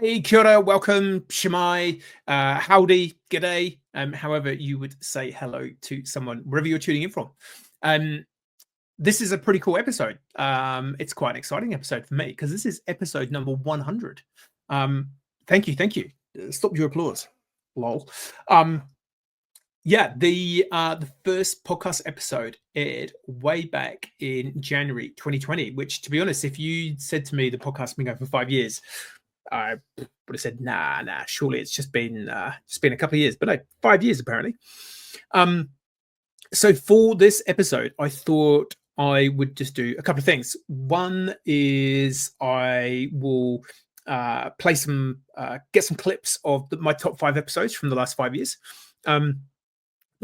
Hey, kia ora, welcome, Shemai, howdy, g'day, however you would say hello to someone, wherever you're tuning in from. This is a pretty cool episode. It's quite an exciting episode for me because this is episode number 100. Thank you. Stop your applause. Lol. The first podcast episode aired way back in January 2020, which, to be honest, if you said to me the podcast has been going for 5 years, I would have said, nah, surely it's just been a couple of years, but no, 5 years apparently. So for this episode, I thought I would just do a couple of things. One is I will get some clips of my top 5 episodes from the last 5 years. That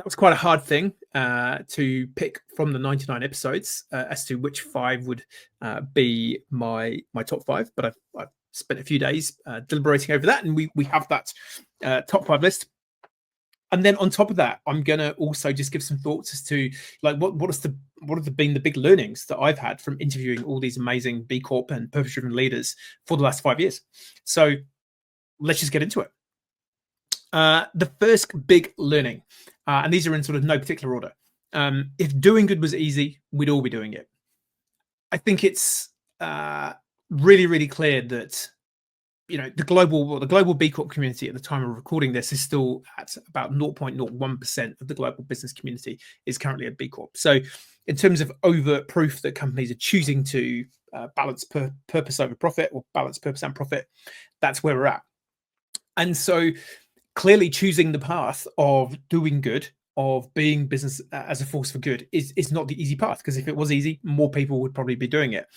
was quite a hard thing to pick from the 99 episodes as to which 5 would be my top 5, but I've spent a few days deliberating over that, and we have that top 5 list. And then on top of that, I'm gonna also just give some thoughts as to like what have been the big learnings that I've had from interviewing all these amazing B Corp and purpose-driven leaders for the last 5 years. So let's just get into it. The first big learning, and these are in sort of no particular order. If doing good was easy, we'd all be doing it. I think it's really clear that the global B Corp community at the time of recording this is still at about 0.01% of the global business community is currently a B Corp. So in terms of overt proof that companies are choosing to balance purpose over profit, or balance purpose and profit, that's where we're at. And so clearly choosing the path of doing good, of being business as a force for good is not the easy path, because if it was easy, more people would probably be doing it.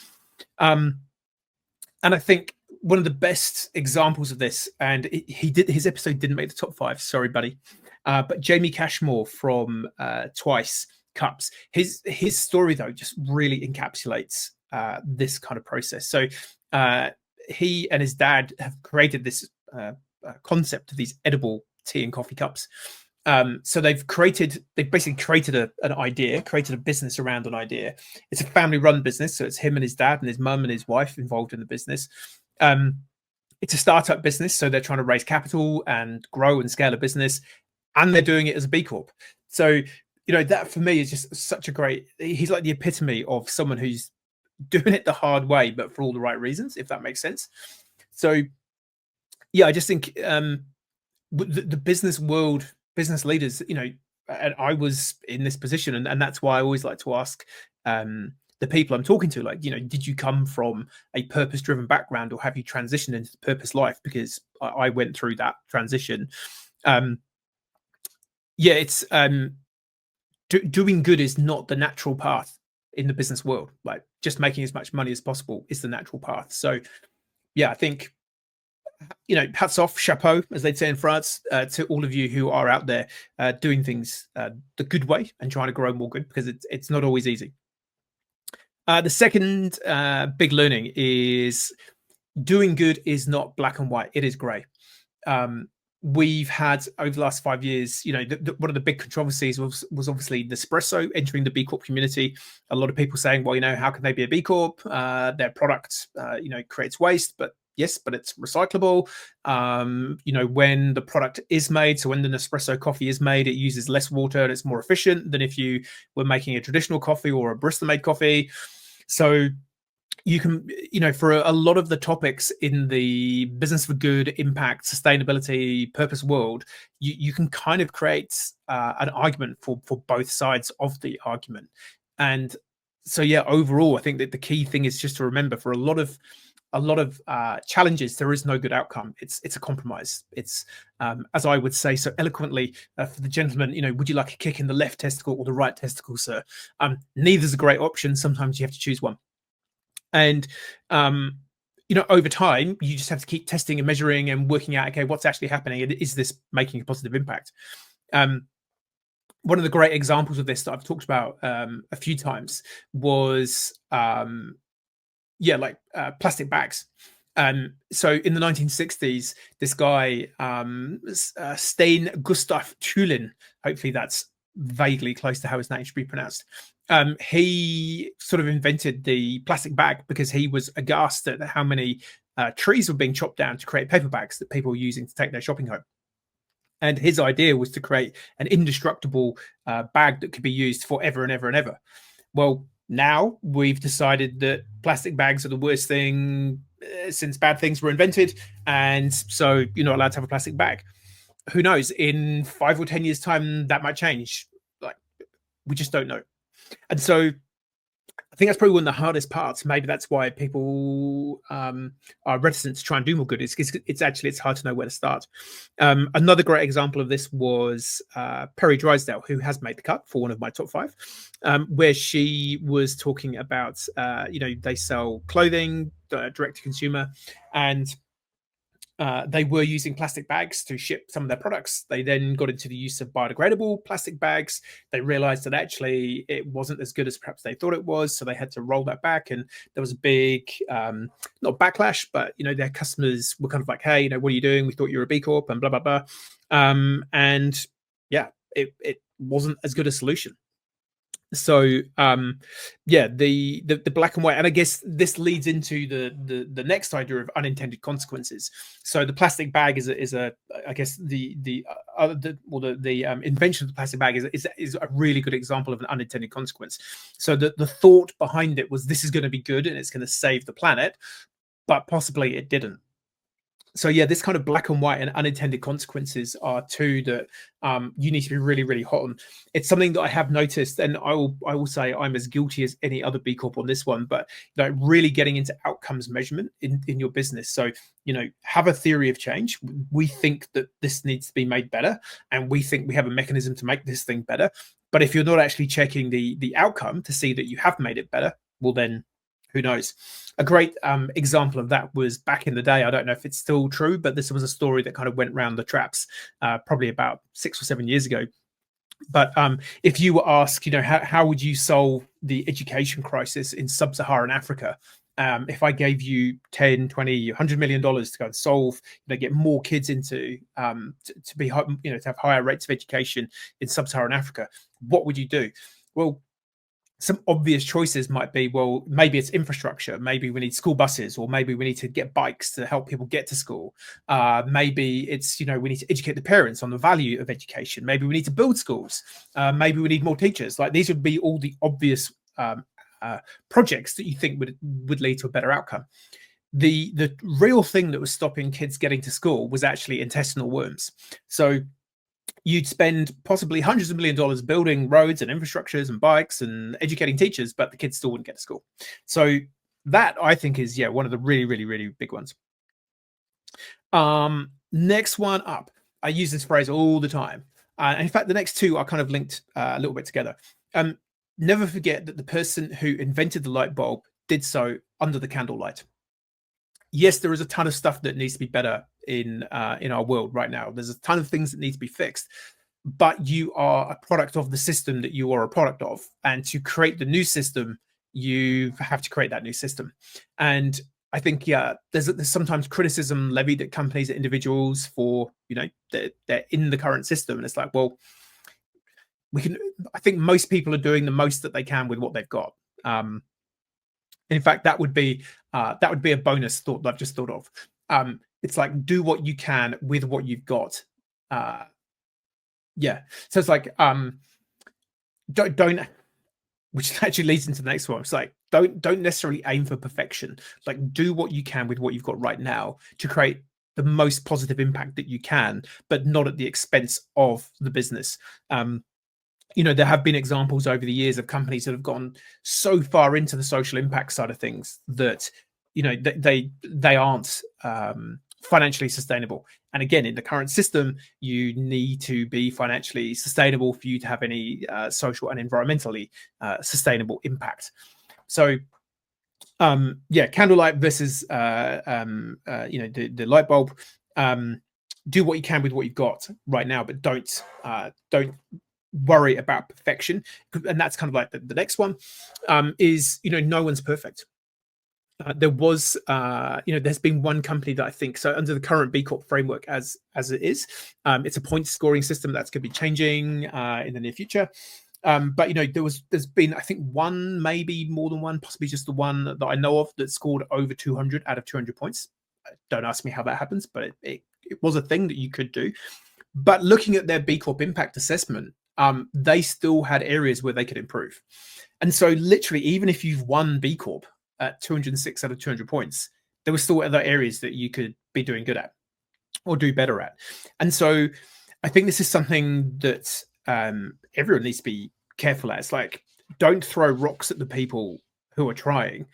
And I think one of the best examples of this, and his episode didn't make the top 5, sorry buddy, but Jamie Cashmore from Twice Cups, his story though just really encapsulates this kind of process. So he and his dad have created this concept of these edible tea and coffee cups. So they've basically created a business around an idea. It's a family-run business, so it's him and his dad and his mum and his wife involved in the business. It's a startup business, so they're trying to raise capital and grow and scale a business, and they're doing it as a B Corp. So that for me is just such a great. He's like the epitome of someone who's doing it the hard way, but for all the right reasons, if that makes sense. So yeah, I just think the business world, business leaders, and I was in this position, and that's why I always like to ask the people I'm talking to, like, did you come from a purpose-driven background, or have you transitioned into the purpose life? Because I went through that transition. It's doing good is not the natural path in the business world. Like, just making as much money as possible is the natural path. So yeah, I think hats off, chapeau, as they'd say in France, to all of you who are out there doing things the good way and trying to grow more good, because it's not always easy. The second big learning is doing good is not black and white. It is grey. We've had, over the last 5 years, one of the big controversies was obviously Nespresso entering the B Corp community. A lot of people saying, well, how can they be a B Corp? Their product, creates waste, but yes, but it's recyclable. When the product is made, so when the Nespresso coffee is made, it uses less water and it's more efficient than if you were making a traditional coffee or a barista-made coffee. So you can, for a lot of the topics in the business for good, impact, sustainability, purpose world, you can kind of create an argument for both sides of the argument. And so, yeah, overall, I think that the key thing is just to remember, for a lot of challenges, there is no good outcome. It's a compromise. It's as I would say so eloquently for the gentleman, would you like a kick in the left testicle or the right testicle, sir? Neither's a great option. Sometimes you have to choose one. And over time, you just have to keep testing and measuring and working out, okay, what's actually happening, and is this making a positive impact? One of the great examples of this that I've talked about a few times was plastic bags. So in the 1960s, this guy, Stein Gustav Tulin, hopefully that's vaguely close to how his name should be pronounced. he sort of invented the plastic bag because he was aghast at how many trees were being chopped down to create paper bags that people were using to take their shopping home. And his idea was to create an indestructible bag that could be used forever and ever and ever. Well, now we've decided that plastic bags are the worst thing since bad things were invented. And so you're not allowed to have a plastic bag. Who knows? In 5 or 10 years' time, that might change. Like, we just don't know. And so I think that's probably one of the hardest parts. Maybe that's why people are reticent to try and do more good. It's hard to know where to start. Another great example of this was Perry Drysdale, who has made the cut for one of my top 5, where she was talking about they sell clothing direct to consumer, and they were using plastic bags to ship some of their products. They then got into the use of biodegradable plastic bags. They realized that actually it wasn't as good as perhaps they thought it was. So they had to roll that back. And there was a big, not backlash, but, their customers were kind of like, hey, what are you doing? We thought you were a B Corp and blah, blah, blah. And yeah, it wasn't as good a solution. So the black and white, and I guess this leads into the next idea of unintended consequences. So the plastic bag is a I guess the invention of the plastic bag is a really good example of an unintended consequence. So the thought behind it was, this is going to be good and it's going to save the planet, but possibly it didn't. So yeah, this kind of black and white and unintended consequences are two that you need to be really, really hot on. It's something that I have noticed, and I will say I'm as guilty as any other B Corp on this one, but really getting into outcomes measurement in your business. So, have a theory of change. We think that this needs to be made better, and we think we have a mechanism to make this thing better. But if you're not actually checking the outcome to see that you have made it better, well then, who knows? A great example of that was back in the day. I don't know if it's still true, but this was a story that kind of went round the traps probably about 6 or 7 years ago. But if you were asked, how would you solve the education crisis in sub-Saharan Africa? If I gave you 10, 20, $100 million to go and solve, get more kids into to be, to have higher rates of education in sub-Saharan Africa, what would you do? Well, some obvious choices might be, well, maybe it's infrastructure. Maybe we need school buses, or maybe we need to get bikes to help people get to school. Maybe it's, we need to educate the parents on the value of education. Maybe we need to build schools. Maybe we need more teachers. Like, these would be all the obvious projects that you think would lead to a better outcome. The real thing that was stopping kids getting to school was actually intestinal worms. So you'd spend possibly hundreds of millions of dollars building roads and infrastructures and bikes and educating teachers, but the kids still wouldn't get to school. So that, I think, is one of the really, really, really big ones. Next one up, I use this phrase all the time. And in fact, the next two are kind of linked a little bit together. Never forget that the person who invented the light bulb did so under the candlelight. Yes, there is a ton of stuff that needs to be better in our world right now. There's a ton of things that need to be fixed, but you are a product of the system that you are a product of. And to create the new system, you have to create that new system. And I think, there's sometimes criticism levied at companies, at individuals for, they're in the current system. And it's like, well, I think most people are doing the most that they can with what they've got. In fact, that would be a bonus thought that I've just thought of. It's like, do what you can with what you've got. So it's like, don't, which actually leads into the next one. It's like, don't necessarily aim for perfection. Like, do what you can with what you've got right now to create the most positive impact that you can, but not at the expense of the business. There have been examples over the years of companies that have gone so far into the social impact side of things that, they aren't financially sustainable. And again, in the current system, you need to be financially sustainable for you to have any social and environmentally sustainable impact. So, candlelight versus, the light bulb. Do what you can with what you've got right now, but don't worry about perfection. And that's kind of like the next one is, no one's perfect. There was, there's been one company that I think, so under the current B Corp framework as it is, it's a point scoring system that's going to be changing in the near future. But there's been, I think, one, maybe more than one, possibly just the one that I know of that scored over 200 out of 200 points. Don't ask me how that happens, but it was a thing that you could do. But looking at their B Corp impact assessment, they still had areas where they could improve. And so literally, even if you've won B Corp at 206 out of 200 points, there were still other areas that you could be doing good at or do better at. And so I think this is something that everyone needs to be careful at. It's like, don't throw rocks at the people who are trying,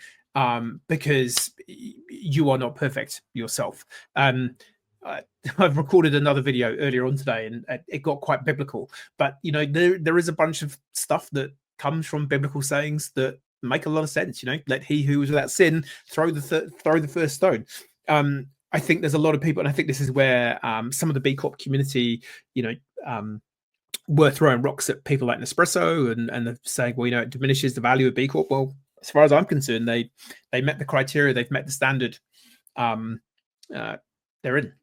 because you are not perfect yourself. I've recorded another video earlier on today, and it got quite biblical. But there is a bunch of stuff that comes from biblical sayings that make a lot of sense. Let he who is without sin throw the first stone. I think there's a lot of people, and I think this is where some of the B Corp community, were throwing rocks at people like Nespresso and saying, well, it diminishes the value of B Corp. Well, as far as I'm concerned, they met the criteria, they've met the standard. They're in.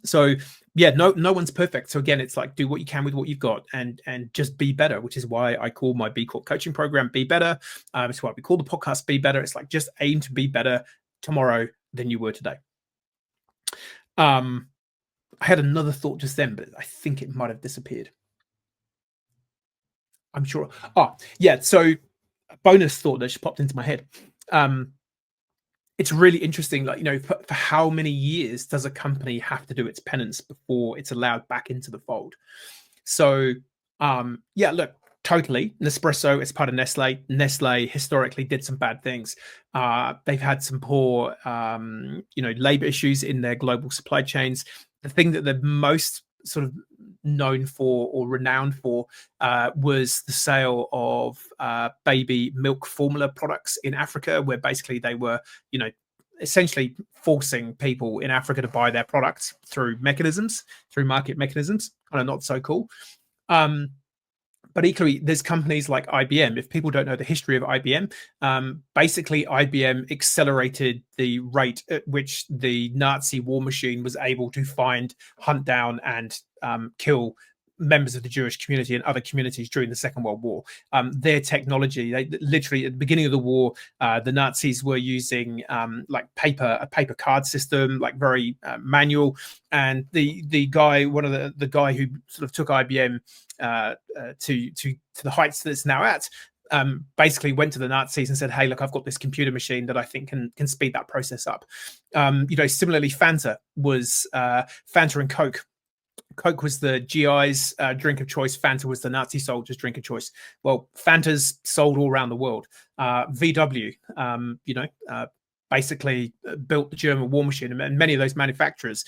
So yeah, no one's perfect. So again, it's like, do what you can with what you've got, and just be better, which is why I call my B Corp coaching program Be Better. It's why we call the podcast Be Better. It's like, just aim to be better tomorrow than you were today. I had another thought just then, but I think it might have disappeared. I'm sure. Oh, yeah. So a bonus thought that just popped into my head. It's really interesting, like, for how many years does a company have to do its penance before it's allowed back into the fold? So, yeah, look, totally. Nespresso is part of Nestle. Nestle historically did some bad things. They've had some poor, labor issues in their global supply chains. The thing that they're most sort of known for or renowned for was the sale of baby milk formula products in Africa, where basically they were, essentially forcing people in Africa to buy their products through market mechanisms. Kind of not so cool. But equally, there's companies like IBM. If people don't know the history of IBM, basically IBM accelerated the rate at which the Nazi war machine was able to find, hunt down, and kill members of the Jewish community and other communities during the Second World War. Their technology, they literally at the beginning of the war, the Nazis were using a paper card system, like very manual. And the guy, one of the guy who sort of took IBM to the heights that it's now at, basically went to the Nazis and said, hey, look, I've got this computer machine that I think can speed that process up. Similarly, Fanta and Coke. Coke was the GI's drink of choice. Fanta was the Nazi soldiers' drink of choice. Well, Fanta's sold all around the world. VW, basically built the German war machine, and many of those manufacturers.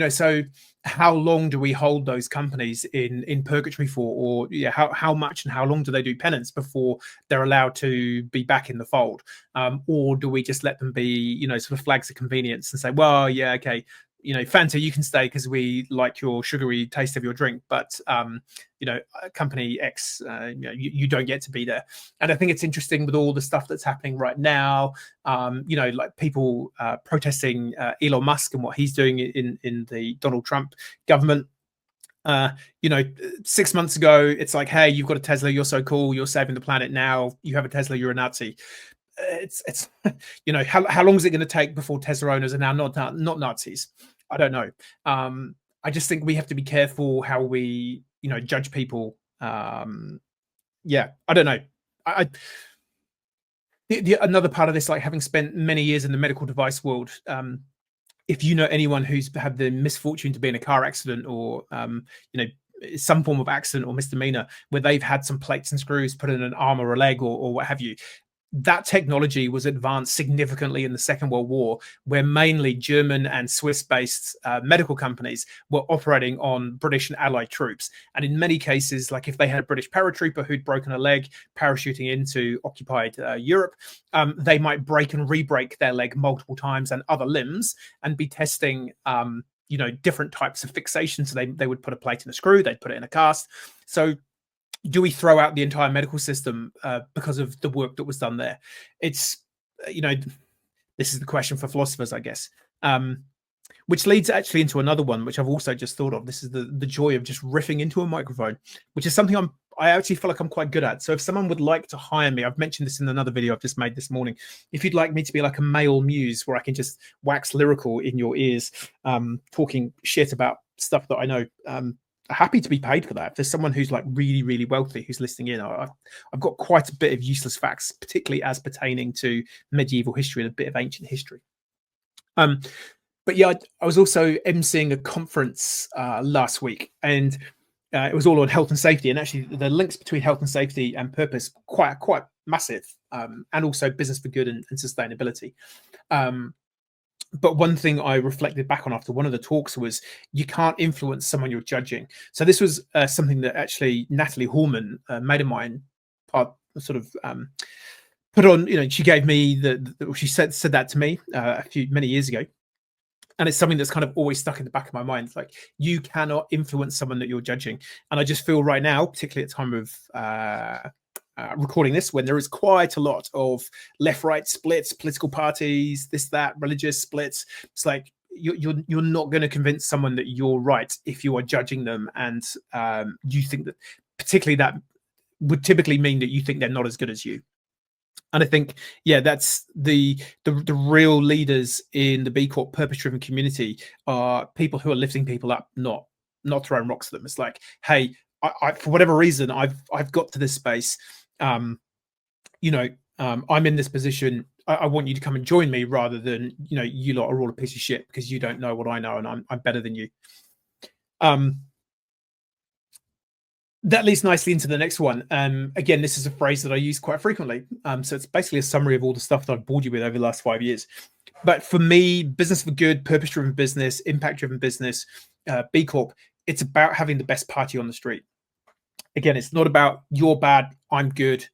So how long do we hold those companies in purgatory for, or how much and how long do they do penance before they're allowed to be back in the fold? Or do we just let them be, sort of flags of convenience and say, well, yeah, okay, Fanta, you can stay because we like your sugary taste of your drink, but company X, you don't get to be there. And I think it's interesting with all the stuff that's happening right now, like people protesting Elon Musk and what he's doing in the Donald Trump government. 6 months ago, it's like, hey, you've got a Tesla, you're so cool, you're saving the planet. Now you have a Tesla, you're a Nazi. It's how long is it going to take before Tesla owners are now not Nazis? I don't know. I just think we have to be careful how we judge people. I don't know. Another part of this, like having spent many years in the medical device world, if you know anyone who's had the misfortune to be in a car accident or some form of accident or misdemeanor where they've had some plates and screws put in an arm or a leg or what have you, that technology was advanced significantly in the Second World War, where mainly German and Swiss-based medical companies were operating on British and Allied troops. And in many cases, like if they had a British paratrooper who'd broken a leg parachuting into occupied Europe, they might break and re-break their leg multiple times and other limbs and be testing different types of fixation. So they would put a plate in a screw, they'd put it in a cast. So do we throw out the entire medical system because of the work that was done there? It's, this is the question for philosophers, I guess, which leads actually into another one, which I've also just thought of. This is the joy of just riffing into a microphone, which is something I actually feel like I'm quite good at. So if someone would like to hire me, I've mentioned this in another video I've just made this morning. If you'd like me to be like a male muse where I can just wax lyrical in your ears, talking shit about stuff that I know, happy to be paid for that. If there's someone who's like really, really wealthy who's listening in, I've got quite a bit of useless facts, particularly as pertaining to medieval history and a bit of ancient history. But yeah, I was also emceeing a conference last week, and it was all on health and safety. And actually, the links between health and safety and purpose quite massive, and also business for good and sustainability. But one thing I reflected back on after one of the talks was you can't influence someone you're judging. So this was something that actually Natalie Horman, a mate of mine, sort of put on. You know, she gave me she said that to me many years ago. And it's something that's kind of always stuck in the back of my mind. It's like, you cannot influence someone that you're judging. And I just feel right now, particularly at the time of recording this, when there is quite a lot of left-right splits, political parties, this, that, religious splits, it's like you're not going to convince someone that you're right if you are judging them, and you think that, particularly, that would typically mean that you think they're not as good as you. And I think, yeah, that's the real leaders in the B Corp purpose-driven community are people who are lifting people up, not throwing rocks at them. It's like, hey, I for whatever reason, I've got to this space. I'm in this position. I want you to come and join me, rather than, you lot are all a piece of shit because you don't know what I know and I'm better than you. That leads nicely into the next one. Again, this is a phrase that I use quite frequently. So it's basically a summary of all the stuff that I've bored you with over the last 5 years. But for me, business for good, purpose-driven business, impact-driven business, B Corp, it's about having the best party on the street. Again, it's not about you're bad, I'm good,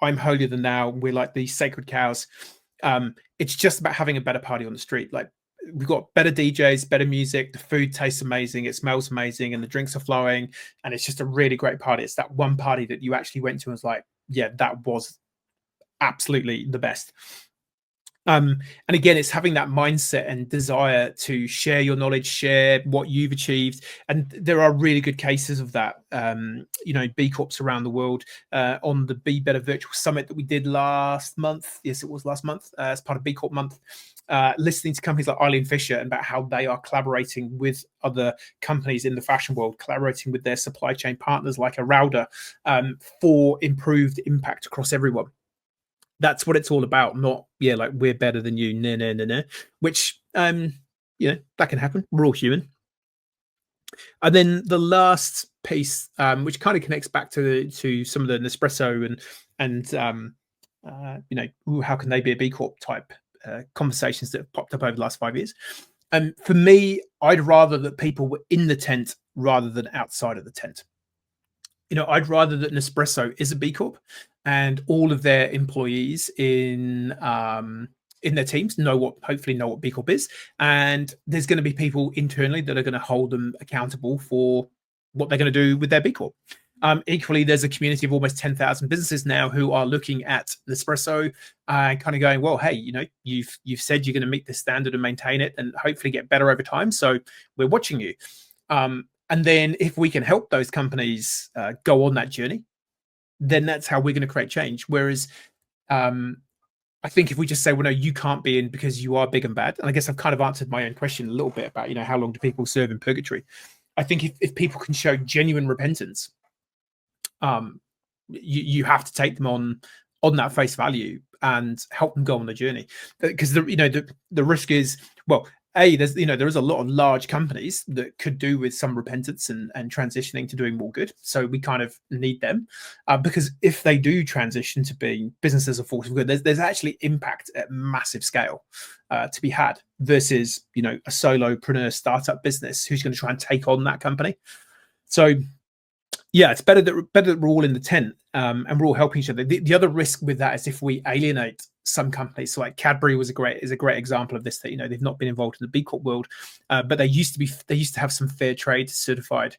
I'm holier than thou, we're like these sacred cows. It's just about having a better party on the street. Like, we've got better DJs, better music, the food tastes amazing, it smells amazing, and the drinks are flowing, and it's just a really great party. It's that one party that you actually went to and was like, yeah, that was absolutely the best. And again, it's having that mindset and desire to share your knowledge, share what you've achieved. And there are really good cases of that. B Corps around the world, on the Be Better Virtual Summit that we did last month. Yes, it was last month, as part of B Corp Month. Listening to companies like Eileen Fisher and about how they are collaborating with other companies in the fashion world, collaborating with their supply chain partners like Arauda, for improved impact across everyone. That's what it's all about, not, like, we're better than you, no, which, that can happen. We're all human. And then the last piece, which kind of connects back to some of the Nespresso and how can they be a B Corp type conversations that have popped up over the last 5 years. For me, I'd rather that people were in the tent rather than outside of the tent. I'd rather that Nespresso is a B Corp and all of their employees in their teams hopefully know what B Corp is, and there's going to be people internally that are going to hold them accountable for what they're going to do with their B Corp. Equally, there's a community of almost 10,000 businesses now who are looking at Nespresso and kind of going, well, hey, you've said you're going to meet the standard and maintain it and hopefully get better over time, so we're watching you. And then if we can help those companies go on that journey, then that's how we're going to create change. Whereas I think if we just say, well, no, you can't be in because you are big and bad. And I guess I've kind of answered my own question a little bit about, how long do people serve in purgatory? I think if people can show genuine repentance, you have to take them on that face value and help them go on the journey. Because the risk is, well, there is a lot of large companies that could do with some repentance and transitioning to doing more good. So we kind of need them, because if they do transition to being business as a force of good, there's actually impact at massive scale to be had versus, a solopreneur startup business who's going to try and take on that company. So yeah, it's better that we're all in the tent, and we're all helping each other. The other risk with that is if we alienate some companies. So like Cadbury is a great example of this, that they've not been involved in the B Corp world, but they used to have some fair trade certified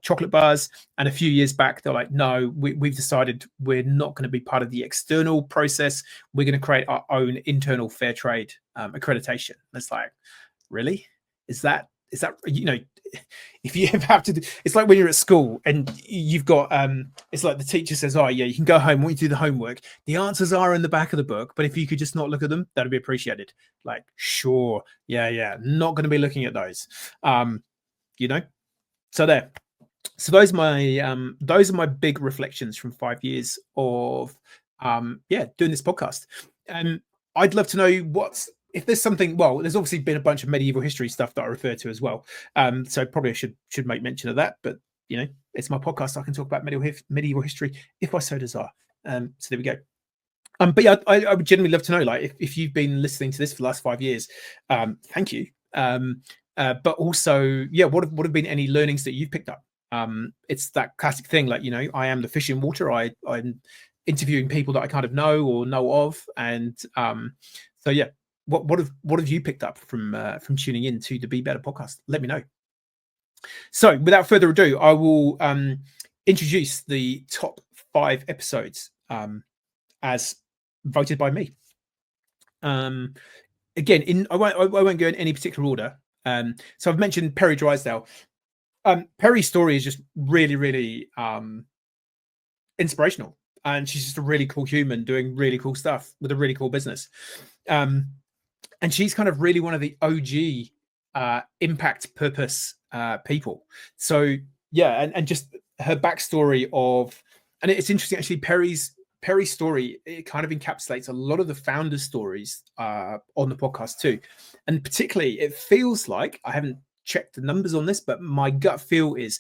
chocolate bars, and a few years back they're like, no, we've decided we're not going to be part of the external process. We're going to create our own internal fair trade accreditation. And it's like, really? Is that is that, if you ever have to it's like when you're at school and you've got it's like the teacher says, oh yeah, you can go home, want you to do the homework, the answers are in the back of the book, but if you could just not look at them, that'd be appreciated. Like, sure, yeah, not going to be looking at those. So there. So those are my big reflections from 5 years of doing this podcast. And I'd love to know if there's something. Well, there's obviously been a bunch of medieval history stuff that I refer to as well. So probably I should make mention of that. But it's my podcast, so I can talk about medieval history if I so desire. So there we go. But yeah, I would genuinely love to know, like, if you've been listening to this for the last 5 years, thank you. But also, what have been any learnings that you've picked up? It's that classic thing, like, I am the fish in water. I'm interviewing people that I kind of know or know of, and so yeah, what have you picked up from tuning in to the Be Better podcast? Let me know. So without further ado, I will introduce the top 5 episodes as voted by me. Again, I won't go in any particular order. So I've mentioned Perry Drysdale. Perry's story is just really, really inspirational, and she's just a really cool human doing really cool stuff with a really cool business. And she's kind of really one of the OG impact purpose people. So yeah, and just her backstory and it's interesting actually. Perry's story, it kind of encapsulates a lot of the founders' stories on the podcast too, and particularly it feels like, I haven't checked the numbers on this, but my gut feel is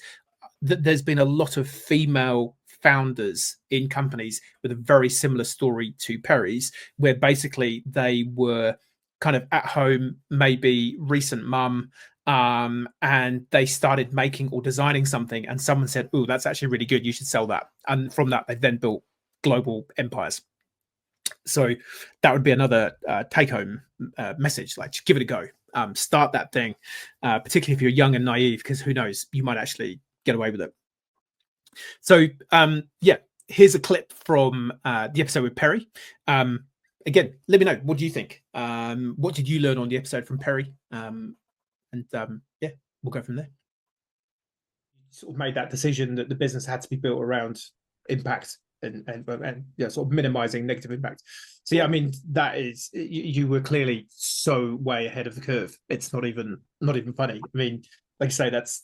that there's been a lot of female founders in companies with a very similar story to Perry's, where basically they were kind of at home, maybe recent mum, and they started making or designing something, and someone said, oh, that's actually really good, you should sell that. And from that, they've then built global empires. So that would be another take-home message, like, just give it a go. Start that thing, particularly if you're young and naive, because who knows, you might actually get away with it. So here's a clip from the episode with Perry. Again, let me know, what do you think? What did you learn on the episode from Perry? We'll go from there. Sort of made that decision that the business had to be built around impact and sort of minimizing negative impact. So yeah, I mean, that is, you were clearly so way ahead of the curve. It's not even funny. I mean, like you say, that's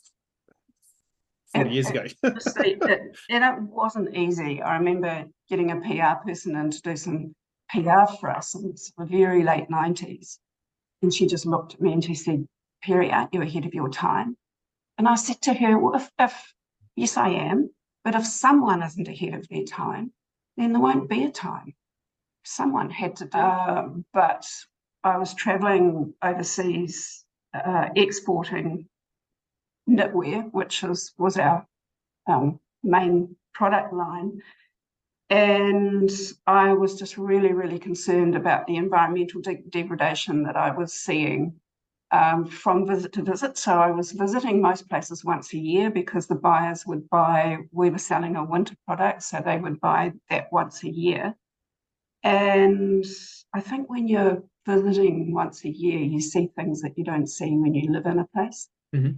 40 years ago. It wasn't easy. I remember getting a PR person in to do some PR for us in the very late 90s. And she just looked at me and she said, Perry, aren't you ahead of your time? And I said to her, well, if yes, I am. But if someone isn't ahead of their time, then there won't be a time. Someone had to do. But I was traveling overseas, exporting knitwear, which was our main product line. And I was just really, really concerned about the environmental degradation that I was seeing from visit to visit. So I was visiting most places once a year, because the buyers would buy, we were selling a winter product, so they would buy that once a year. And I think when you're visiting once a year, you see things that you don't see when you live in a place. When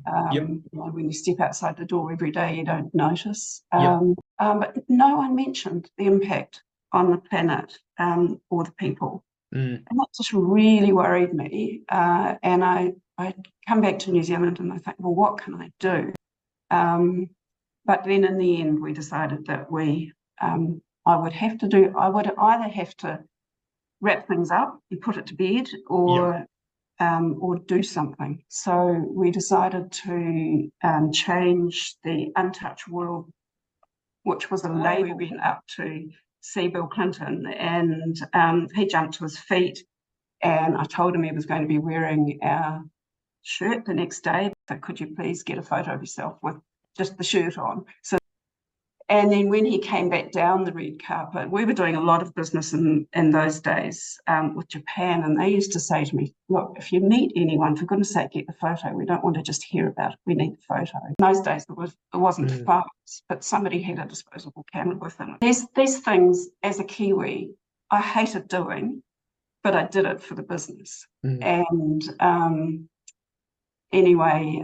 you step outside the door every day, you don't notice. But no one mentioned the impact on the planet or the people. And that just really worried me. And I come back to New Zealand and I think, well, what can I do? But then in the end, we decided that I would either have to wrap things up and put it to bed, or do something. So we decided to change the Untouched World, which was a label. We went up to see Bill Clinton, and he jumped to his feet, and I told him he was going to be wearing our shirt the next day. So could you please get a photo of yourself with just the shirt on? And then when he came back down the red carpet, we were doing a lot of business in those days with Japan, and they used to say to me, look, if you meet anyone, for goodness sake, get the photo. We don't want to just hear about it. We need the photo. In those days, it wasn't phones, but somebody had a disposable camera with them. These things, as a Kiwi, I hated doing, but I did it for the business. And anyway,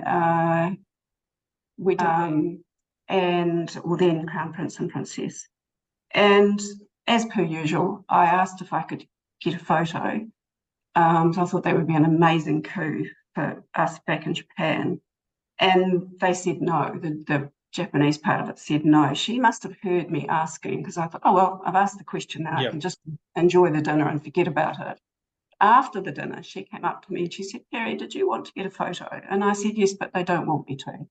we did, and well, then Crown Prince and Princess. And as per usual, I asked if I could get a photo. So I thought that would be an amazing coup for us back in Japan. And they said no. The Japanese part of it said no. She must have heard me asking, because I thought, oh, well, I've asked the question now. I can just enjoy the dinner and forget about it. After the dinner, she came up to me and she said, Perry, did you want to get a photo? And I said, yes, but they don't want me to.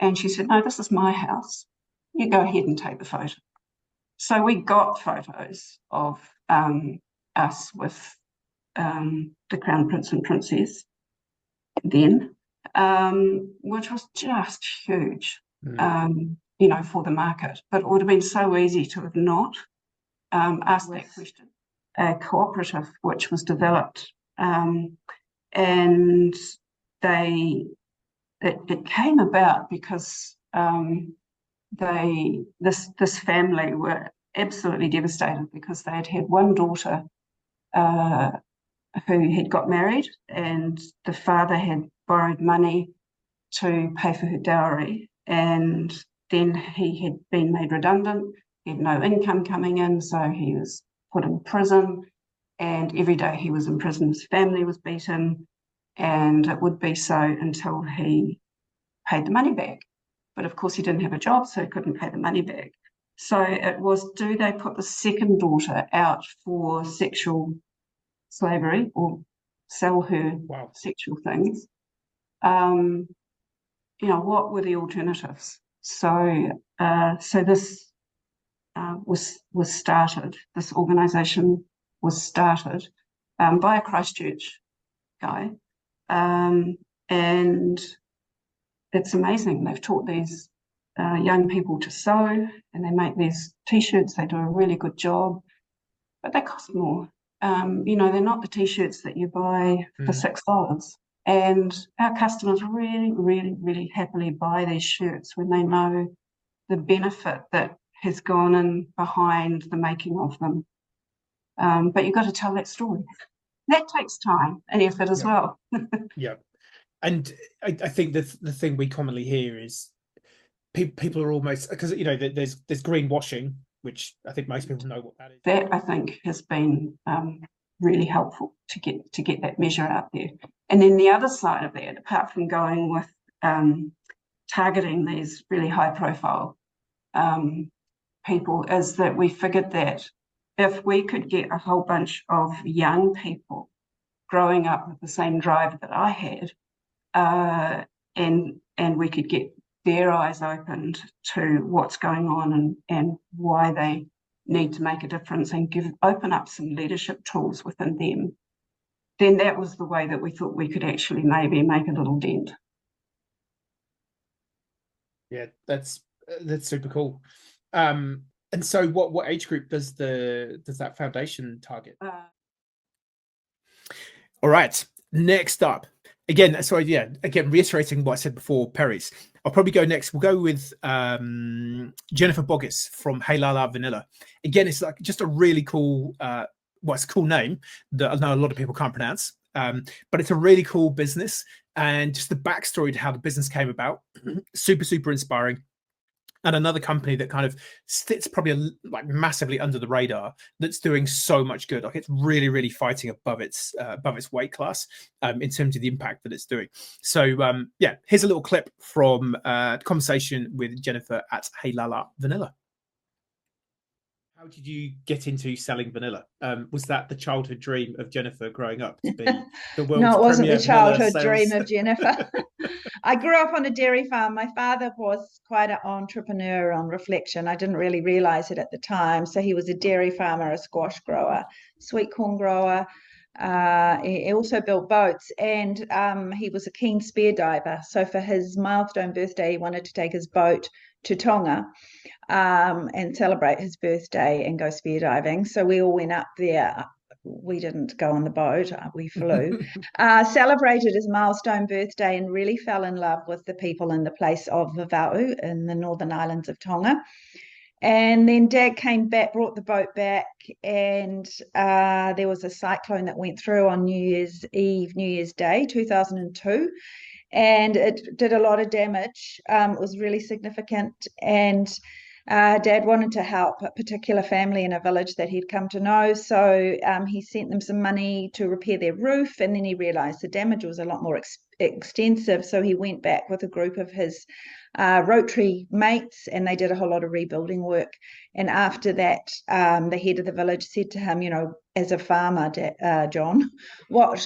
And she said, no, this is my house. You go ahead and take the photo. So we got photos of us with the Crown Prince and Princess then, which was just huge, for the market. But it would have been so easy to have not asked that question. A cooperative which was developed, and it came about because this family were absolutely devastated because they had one daughter who had got married, and the father had borrowed money to pay for her dowry, and then he had been made redundant. He had no income coming in, so he was put in prison, and every day he was in prison, his family was beaten, and it would be so until he paid the money back. But of course he didn't have a job, so he couldn't pay the money back. So it was, do they put the second daughter out for sexual slavery or sell her sexual things? What were the alternatives? So this was started. This organisation was started by a Christchurch guy, and it's amazing. They've taught these young people to sew, and they make these T-shirts. They do a really good job, but they cost more. They're not the T-shirts that you buy for $6. And our customers really, really, really happily buy these shirts when they know the benefit that has gone in behind the making of them. But you've got to tell that story. That takes time and effort as well. Yeah. And I think the thing we commonly hear is people are almost, because there's greenwashing, which I think most people know what that is. That I think has been really helpful to get that measure out there. And then the other side of that, apart from going with targeting these really high profile people, is that we figured that if we could get a whole bunch of young people growing up with the same drive that I had, and we could get their eyes opened to what's going on and why they need to make a difference and open up some leadership tools within them, then that was the way that we thought we could actually maybe make a little dent. Yeah, that's super cool. And so what age group does that foundation target? All right, next up. Again, reiterating what I said before, Perry's. I'll probably go next. We'll go with Jennifer Boggess from Hey Lala Vanilla. Again, it's like just a really cool, it's a cool name that I know a lot of people can't pronounce, but it's a really cool business, and just the backstory to how the business came about, super, super inspiring. And another company that kind of sits probably like massively under the radar, that's doing so much good. Like it's really, really fighting above its weight class in terms of the impact that it's doing. So here's a little clip from a conversation with Jennifer at Hey Lala Vanilla. How did you get into selling vanilla? Was that the childhood dream of Jennifer growing up to be the world's No, it wasn't premier the childhood sales? dream of Jennifer. I grew up on a dairy farm. My father was quite an entrepreneur on reflection. I didn't really realize it at the time. So he was a dairy farmer, a squash grower, sweet corn grower. He also built boats, and he was a keen spear diver. So for his milestone birthday, he wanted to take his boat to Tonga and celebrate his birthday and go spear diving. So we all went up there. We didn't go on the boat, we flew, celebrated his milestone birthday, and really fell in love with the people in the place of Vava'u in the Northern Islands of Tonga. And then Dad came back, brought the boat back, and there was a cyclone that went through on New Year's Eve, New Year's Day, 2002. and it did a lot of damage. It was really significant, and Dad wanted to help a particular family in a village that he'd come to know, so he sent them some money to repair their roof, and then he realised the damage was a lot more extensive, so he went back with a group of his Rotary mates, and they did a whole lot of rebuilding work. And after that, the head of the village said to him, as a farmer, John, what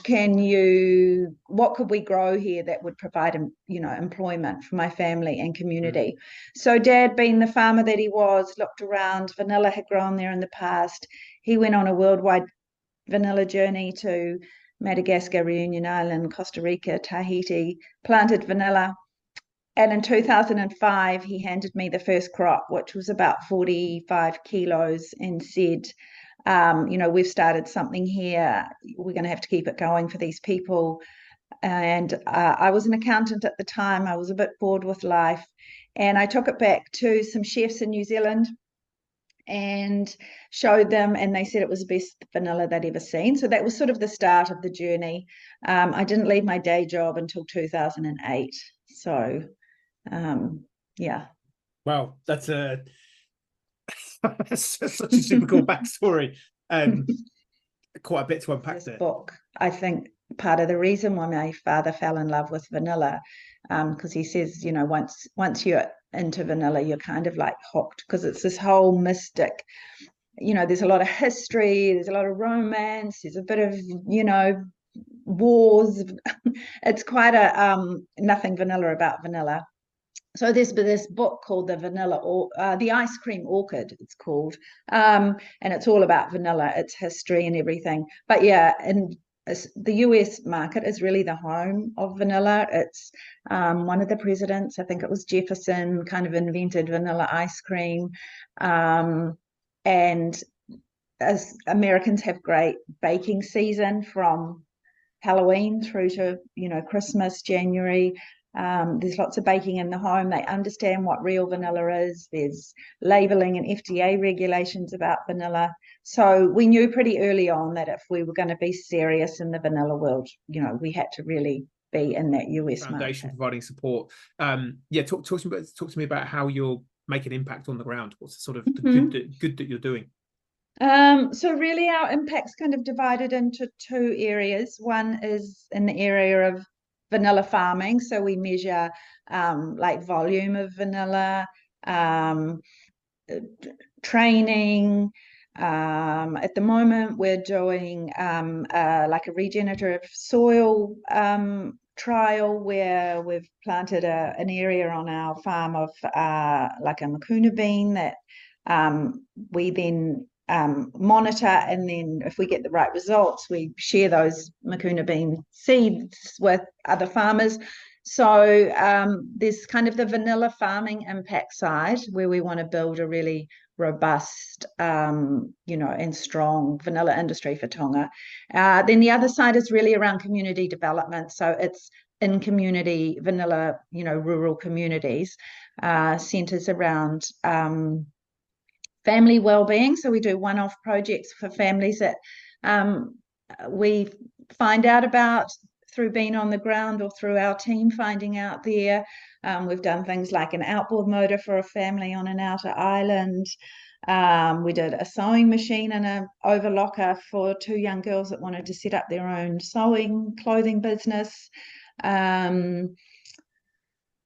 could we grow here that would provide employment for my family and community? So Dad, being the farmer that he was, looked around. Vanilla had grown there in the past. He went on a worldwide vanilla journey to Madagascar, Reunion Island, Costa Rica, Tahiti, planted vanilla. And in 2005, he handed me the first crop, which was about 45 kilos, and said, we've started something here. We're going to have to keep it going for these people. And I was an accountant at the time. I was a bit bored with life. And I took it back to some chefs in New Zealand and showed them, and they said it was the best vanilla they'd ever seen. So that was sort of the start of the journey. I didn't leave my day job until 2008. So, yeah. Wow, that's such a super cool backstory. Quite a bit to unpack there. Book, I think part of the reason why my father fell in love with vanilla, because he says, once you're into vanilla, you're kind of like hooked, because it's this whole mystic, there's a lot of history, there's a lot of romance, there's a bit of, wars. It's quite a nothing vanilla about vanilla. So there's this book called The Ice Cream Orchid, it's called, and it's all about vanilla, its history and everything. But yeah, and the US market is really the home of vanilla. It's one of the presidents, I think it was Jefferson, kind of invented vanilla ice cream. And as Americans have great baking season from Halloween through to, Christmas, January. There's lots of baking in the home. They understand what real vanilla is. There's labeling and FDA regulations about vanilla. So we knew pretty early on that if we were going to be serious in the vanilla world, we had to really be in that US foundation market. Providing support. Talk to me about how you're making impact on the ground. What's the sort of the good that you're doing? So really our impact's kind of divided into two areas. One is in the area of vanilla farming. So we measure like volume of vanilla, training. At the moment, we're doing like a regenerative soil trial where we've planted an area on our farm of like a Makuna bean that we then monitor, and then if we get the right results, we share those Makuna bean seeds with other farmers. So there's kind of the vanilla farming impact side where we want to build a really robust, and strong vanilla industry for Tonga. Then the other side is really around community development. So it's in community vanilla, rural communities, centers around family well-being. So we do one-off projects for families that we find out about through being on the ground or through our team finding out there. We've done things like an outboard motor for a family on an outer island. We did a sewing machine and an overlocker for two young girls that wanted to set up their own sewing clothing business.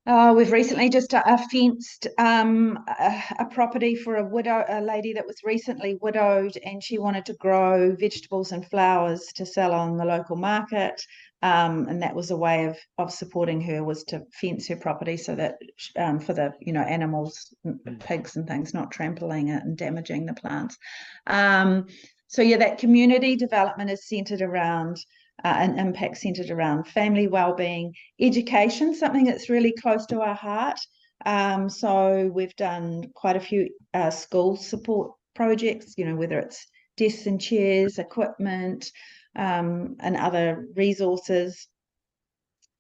We've recently just fenced a property for a lady that was recently widowed, and she wanted to grow vegetables and flowers to sell on the local market. And that was a way of supporting her, was to fence her property so that for the animals, pigs and things, not trampling it and damaging the plants. So yeah, that community development is centered around an impact centered around family well-being, education, something that's really close to our heart. So we've done quite a few school support projects, whether it's desks and chairs, equipment, and other resources.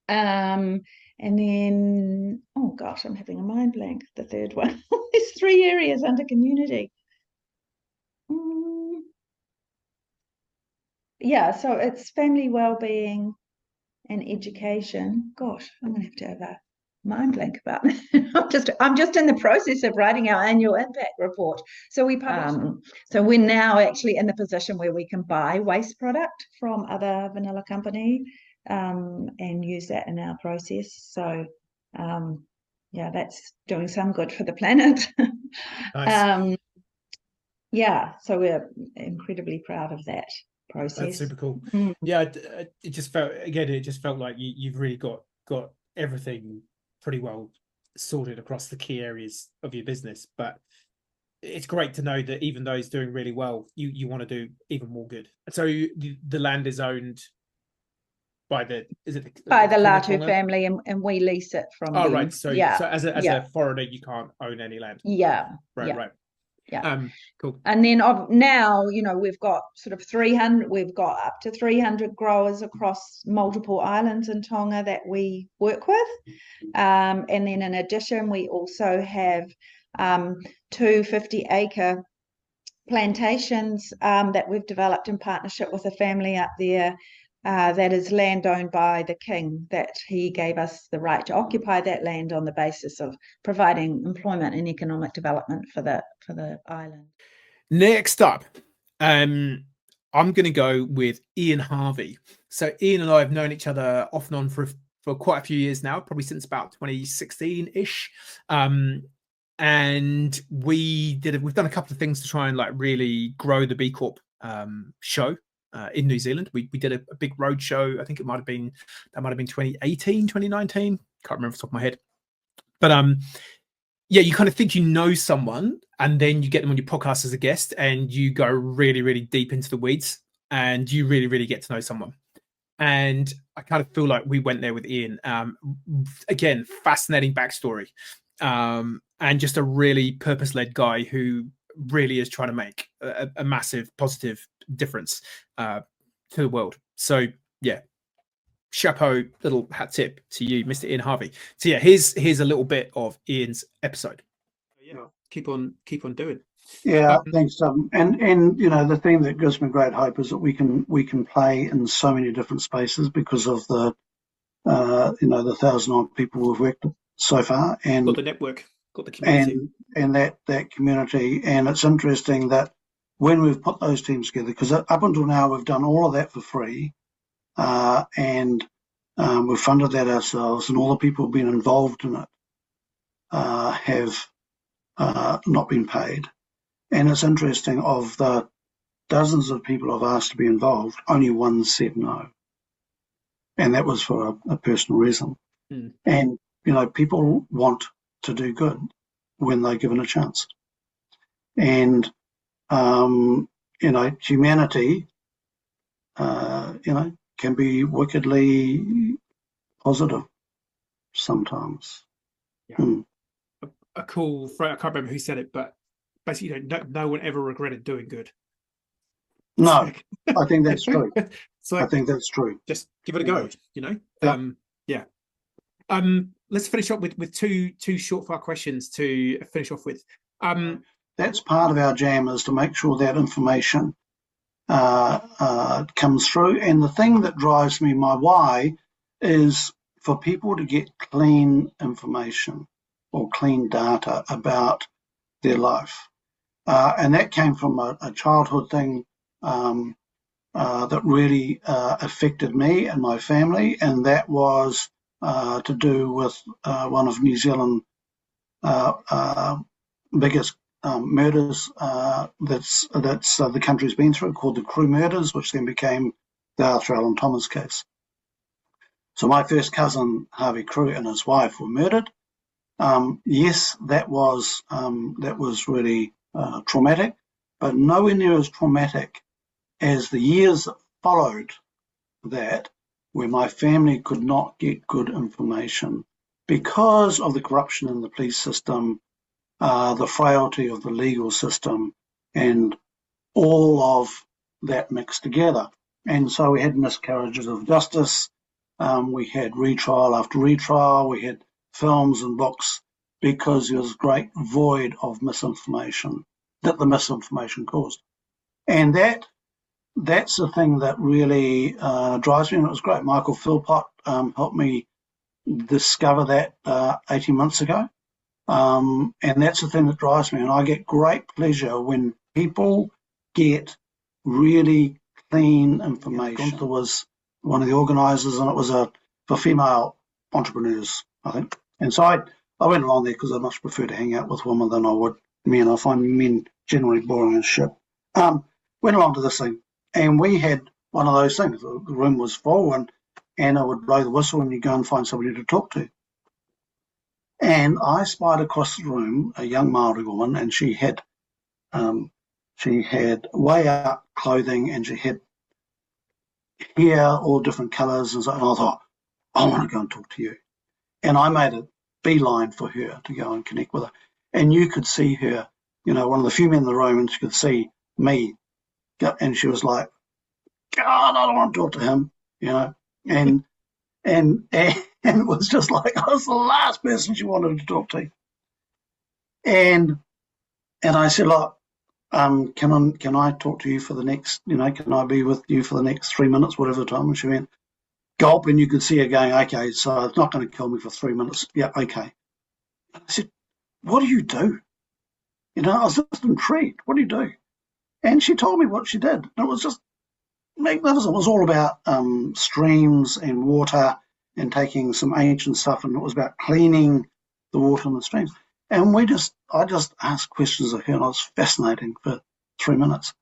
And then, oh gosh, I'm having a mind blank, the third one. There's 3 areas under community. Yeah, so it's family well-being and education. Gosh, I'm going to have a mind blank about that. I'm just in the process of writing our annual impact report. So so we're now actually in the position where we can buy waste product from other vanilla company and use that in our process. So yeah, that's doing some good for the planet. Nice. Yeah, so we're incredibly proud of that process. That's super cool. Yeah, it just felt like you've really got everything pretty well sorted across the key areas of your business. But it's great to know that even though it's doing really well, you want to do even more good. So the land is owned by the Latu family, and we lease it from them. Right. So as a foreigner, you can't own any land. Right. Yeah. Cool. And then now, we've got sort of 300, we've got up to 300 growers across multiple islands in Tonga that we work with. And then in addition, we also have 2 50-acre plantations that we've developed in partnership with a family up there. That is land owned by the king, that he gave us the right to occupy that land on the basis of providing employment and economic development for the island. Next up, I'm going to go with Ian Harvey. So Ian and I have known each other off and on for quite a few years now, probably since about 2016-ish. And we've done a couple of things to try and really grow the B Corp show. In New Zealand, we did a big road show. I think that might have been 2018, 2019. Can't remember off the top of my head. But yeah, you kind of think you know someone, and then you get them on your podcast as a guest, and you go really, really deep into the weeds, and you really, really get to know someone. And I kind of feel like we went there with Ian. Again, fascinating backstory, and just a really purpose-led guy who really is trying to make a massive positive difference to the world. So yeah, chapeau, little hat tip to you, Mr. Ian Harvey. So yeah, here's a little bit of Ian's episode. Yeah, keep on doing. Yeah, thanks. And the thing that gives me great hope is that we can play in so many different spaces because of the the 1,000-odd people we've worked with so far, and got the network, got the community, and that community. And it's interesting that when we've put those teams together, because up until now we've done all of that for free, and we've funded that ourselves, and all the people who've been involved in it have not been paid. And it's interesting, of the dozens of people I've asked to be involved, only one said no, and that was for a personal reason. And people want to do good when they're given a chance. And humanity can be wickedly positive sometimes. A cool phrase, I can't remember who said it, but basically no one ever regretted doing good. No, I think that's true. So I think that's true. Just give it a go, let's finish up with two short fire questions to finish off with. That's part of our jam, is to make sure that information comes through. And the thing that drives me, my why, is for people to get clean information or clean data about their life. And that came from a childhood thing that really affected me and my family, and that was to do with one of New Zealand's biggest murders that's the country's been through, called the Crew murders, which then became the Arthur Allen Thomas case. So my first cousin, Harvey Crew, and his wife were murdered. Yes, that was really traumatic, but nowhere near as traumatic as the years that followed that, where my family could not get good information because of the corruption in the police system, the frailty of the legal system, and all of that mixed together. And so we had miscarriages of justice, we had retrial after retrial, we had films and books, because there was a great void of misinformation that the misinformation caused. And that that's the thing that really drives me, and it was great. Michael Philpott helped me discover that 18 months ago. And that's the thing that drives me. And I get great pleasure when people get really clean information. Gunther was one of the organisers, and it was for female entrepreneurs, I think. And so I went along there because I much prefer to hang out with women than I would men. I find men generally boring as shit. Went along to this thing, and we had one of those things. The room was full, and Anna would blow the whistle, and you go and find somebody to talk to. And I spied across the room a young Maori woman, and she had way up clothing, and she had hair all different colours, and so. And I thought, I want to go and talk to you. And I made a beeline for her to go and connect with her. And you could see her, one of the few men in the room, and she could see me, and she was like, God, I don't want to talk to him, and it was just like I was the last person she wanted to talk to. And I said, look, can I talk to you for the next, can I be with you for the next 3 minutes, whatever time? And she went, gulp, and you could see her going, okay, so it's not going to kill me for 3 minutes. Yeah, okay. And I said, what do you do? I was just intrigued. What do you do? And she told me what she did. And it was just magnificent. It was all about streams and water and taking some ancient stuff, and it was about cleaning the water in the streams. And I just asked questions of her, and I was fascinating for 3 minutes.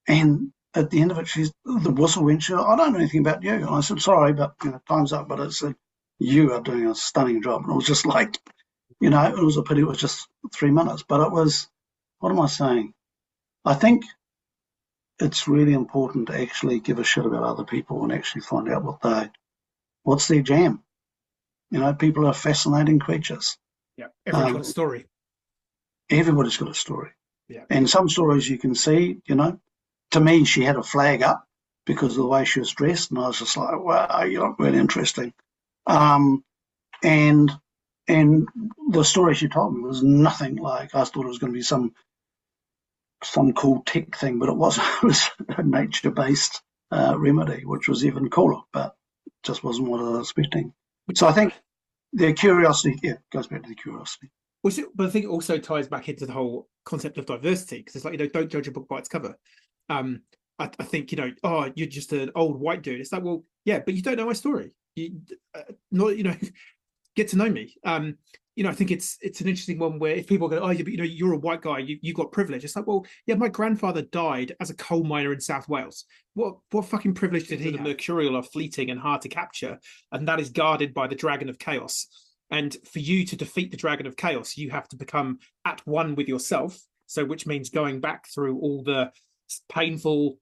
And at the end of it, the whistle went, I don't know anything about you. And I said, sorry, but time's up. But it said, you are doing a stunning job. And it was just like, it was a pity it was just 3 minutes. But it was, what am I saying? I think it's really important to actually give a shit about other people and actually find out what's their jam. People are fascinating creatures. Yeah, everyone's got a story. Everybody's got a story. Yeah. And some stories you can see, to me, she had a flag up because of the way she was dressed, and I was just like, wow, you look really interesting. And the story she told me was nothing like, I thought it was going to be some cool tech thing, but it wasn't. It was a nature-based remedy, which was even cooler, but just wasn't what I was expecting. So I think the curiosity, goes back to the curiosity. But I think it also ties back into the whole concept of diversity, because it's like, don't judge a book by its cover. I think, oh, you're just an old white dude. It's like, well, yeah, but you don't know my story. Get to know me. I think it's an interesting one where if people go, oh, you're a white guy, you've got privilege. It's like, well, yeah, my grandfather died as a coal miner in South Wales. What fucking privilege did he have? The mercurial are fleeting and hard to capture, and that is guarded by the dragon of chaos. And for you to defeat the dragon of chaos, you have to become at one with yourself. So, which means going back through all the painful,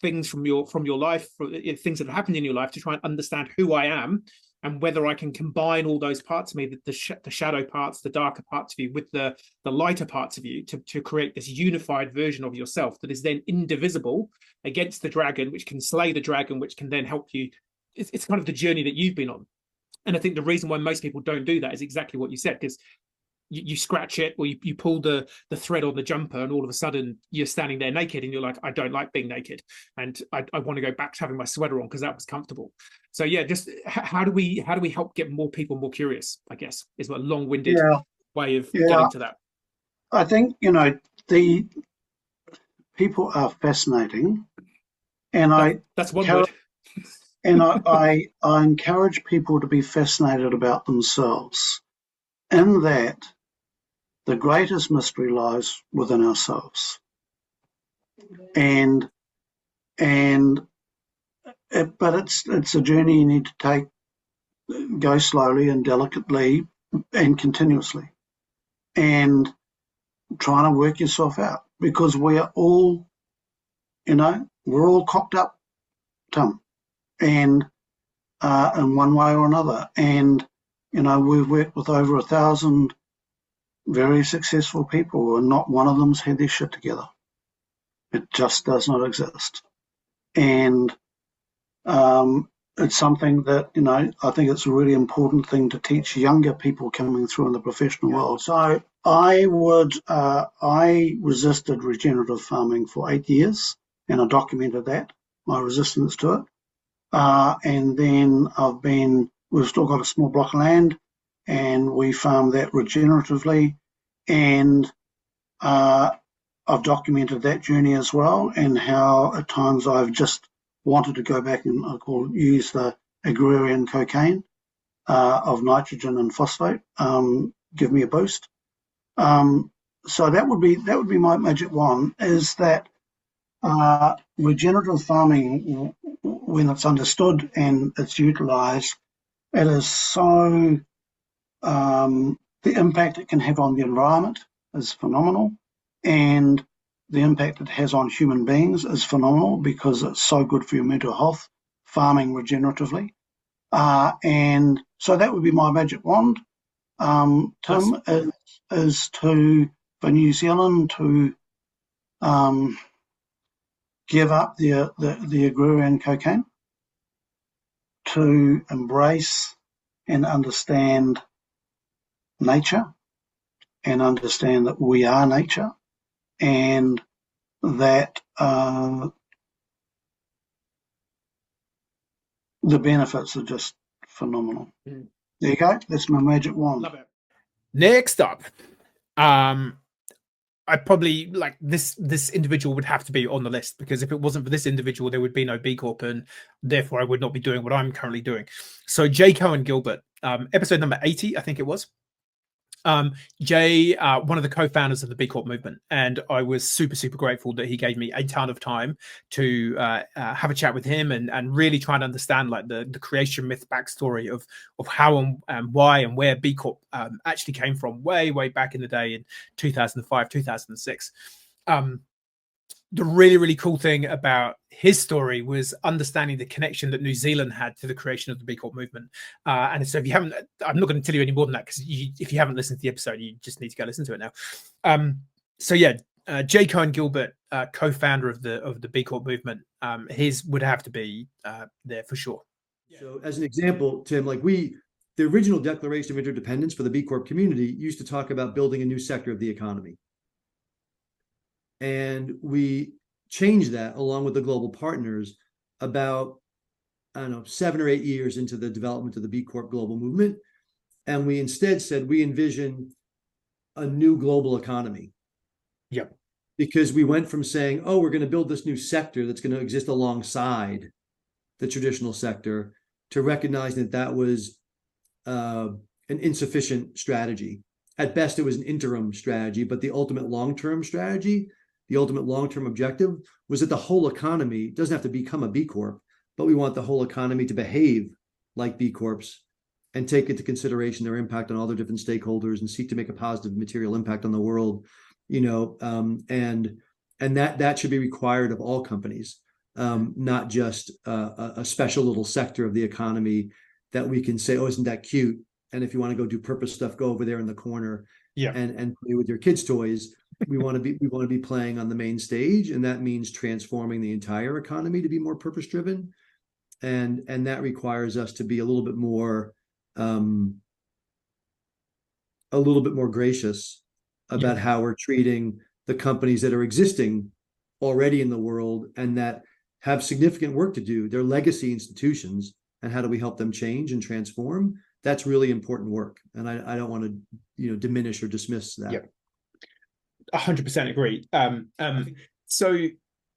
things from your life, things that have happened in your life, to try and understand who I am and whether I can combine all those parts of me, the shadow parts, the darker parts of you, with the lighter parts of you, to create this unified version of yourself that is then indivisible against the dragon, which can slay the dragon, which can then help you. It's kind of the journey that you've been on. And I think the reason why most people don't do that is exactly what you said, because you scratch it, or you pull the thread on the jumper, and all of a sudden you're standing there naked, and you're like, I don't like being naked, and I want to go back to having my sweater on because that was comfortable. So yeah, just how do we help get more people more curious, I guess, is a long-winded way of getting to that. I think the people are fascinating, and that's one word. And I encourage people to be fascinated about themselves, in that the greatest mystery lies within ourselves. But it's a journey you need to take, go slowly and delicately and continuously, and trying to work yourself out, because we're all cocked up, Tim, and in one way or another. And we've worked with over 1,000 very successful people, and not one of them's had their shit together. It just does not exist. And it's something that, I think it's a really important thing to teach younger people coming through in the professional world. So I resisted regenerative farming for 8 years, and I documented that, my resistance to it. And then we've still got a small block of land, and we farm that regeneratively, and I've documented that journey as well, and how at times I've just wanted to go back and use the agrarian cocaine of nitrogen and phosphate, give me a boost. So that would be my magic wand, is that regenerative farming, when it's understood and it's utilised, it is so the impact it can have on the environment is phenomenal, and the impact it has on human beings is phenomenal, because it's so good for your mental health, farming regeneratively. And so that would be my magic wand, Tim, is for New Zealand to give up the agrarian cocaine, to embrace and understand nature, and understand that we are nature, and that the benefits are just phenomenal. There you go. That's my magic wand. Love it. Next up, I probably, like, this individual would have to be on the list, because if it wasn't for this individual, there would be no B Corp, and therefore I would not be doing what I'm currently doing. So J. Cohen Gilbert, episode number 80, I think it was. Jay, one of the co-founders of the B Corp movement, and I was super grateful that he gave me a ton of time to have a chat with him and really try and understand, like, the creation myth backstory of how and why and where B Corp actually came from way back in the day in 2005, 2006. The really cool thing about his story was understanding the connection that New Zealand had to the creation of the B Corp movement. And so if you haven't, I'm not going to tell you any more than that, because if you haven't listened to the episode, you just need to go listen to it now. So yeah, J. Cohen Gilbert, co-founder of the B Corp movement, his would have to be there for sure. So as an example, Tim, like the original Declaration of Interdependence for the B Corp community used to talk about building a new sector of the economy. And we changed that along with the global partners about, I don't know, 7 or 8 years into the development of the B Corp global movement. And we instead said we envision a new global economy. Yep. Because we went from saying, oh, we're going to build this new sector that's going to exist alongside the traditional sector, to recognizing that that was an insufficient strategy. At best, it was an interim strategy, but the ultimate long-term strategy, the ultimate long-term objective, was that the whole economy doesn't have to become a B Corp, but we want the whole economy to behave like B Corps and take into consideration their impact on all their different stakeholders and seek to make a positive material impact on the world, and that should be required of all companies, not just a special little sector of the economy that we can say, oh, isn't that cute? And if you want to go do purpose stuff, go over there in the corner and play with your kids' toys. We want to be playing on the main stage, and that means transforming the entire economy to be more purpose driven, and that requires us to be a little bit more gracious about how we're treating the companies that are existing already in the world and that have significant work to do. They're legacy institutions, and how do we help them change and transform? That's really important work, and I don't want to diminish or dismiss that. Yep. 100% agree. So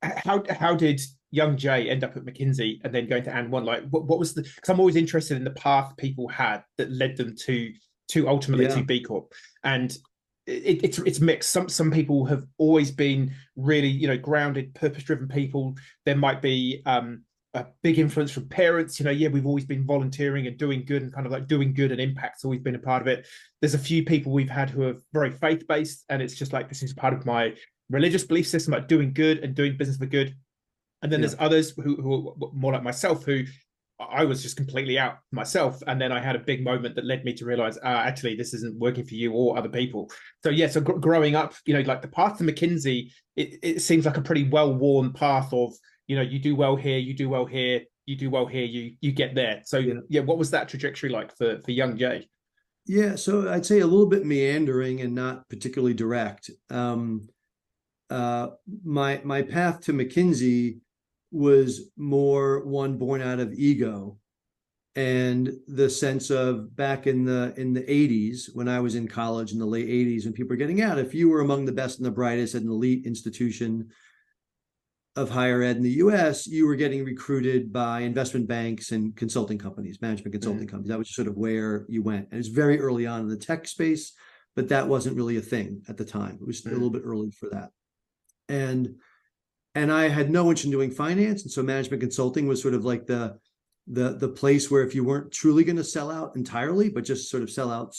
how did young Jay end up at McKinsey and then going to And One? Like, what was the? Because I'm always interested in the path people had that led them to ultimately to B Corp, and it's mixed. Some people have always been really grounded, purpose-driven people. There might be a big influence from parents. We've always been volunteering and doing good, and kind of like doing good and impact's always been a part of it. There's a few people we've had who are very faith-based, and it's just like, this is part of my religious belief system, like doing good and doing business for good. And then there's others who are more like myself, who I was just completely out myself. And then I had a big moment that led me to realize, actually, this isn't working for you or other people. So so growing up, like the path to McKinsey, it seems like a pretty well-worn path of, you do well here, you do well here, you do well here, you get there. So what was that trajectory like for young Jay? Yeah, so I'd say a little bit meandering and not particularly direct. my path to McKinsey was more one born out of ego and the sense of back in the 80s, when I was in college in the late 80s, when people were getting out, if you were among the best and the brightest at an elite institution of higher ed in the US, you were getting recruited by investment banks and consulting companies, management consulting companies. That was sort of where you went. And it's very early on in the tech space, but that wasn't really a thing at the time. It was a little bit early for that. And I had no interest in doing finance. And so management consulting was sort of like the place where if you weren't truly going to sell out entirely, but just sort of sell out,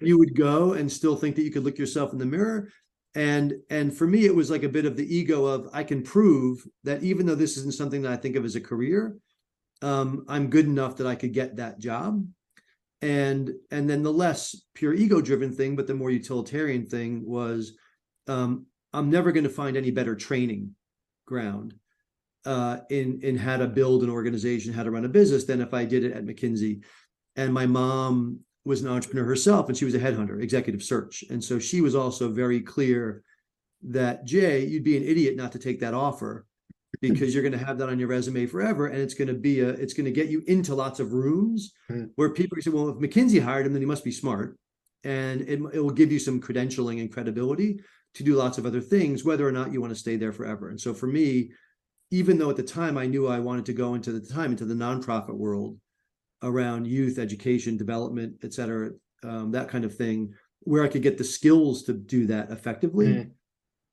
you would go and still think that you could look yourself in the mirror. And for me, it was like a bit of the ego of, I can prove that even though this isn't something that I think of as a career, I'm good enough that I could get that job. And then the less pure ego driven thing, but the more utilitarian thing was, I'm never going to find any better training ground in how to build an organization, how to run a business than if I did it at McKinsey. And my mom was an entrepreneur herself, and she was a headhunter, executive search. And so she was also very clear that, Jay, you'd be an idiot not to take that offer, because you're going to have that on your resume forever. And it's going to get you into lots of rooms where people say, well, if McKinsey hired him, then he must be smart. And it will give you some credentialing and credibility to do lots of other things, whether or not you want to stay there forever. And so for me, even though at the time I knew I wanted to go into the nonprofit world around youth education, development, et cetera, that kind of thing, where I could get the skills to do that effectively,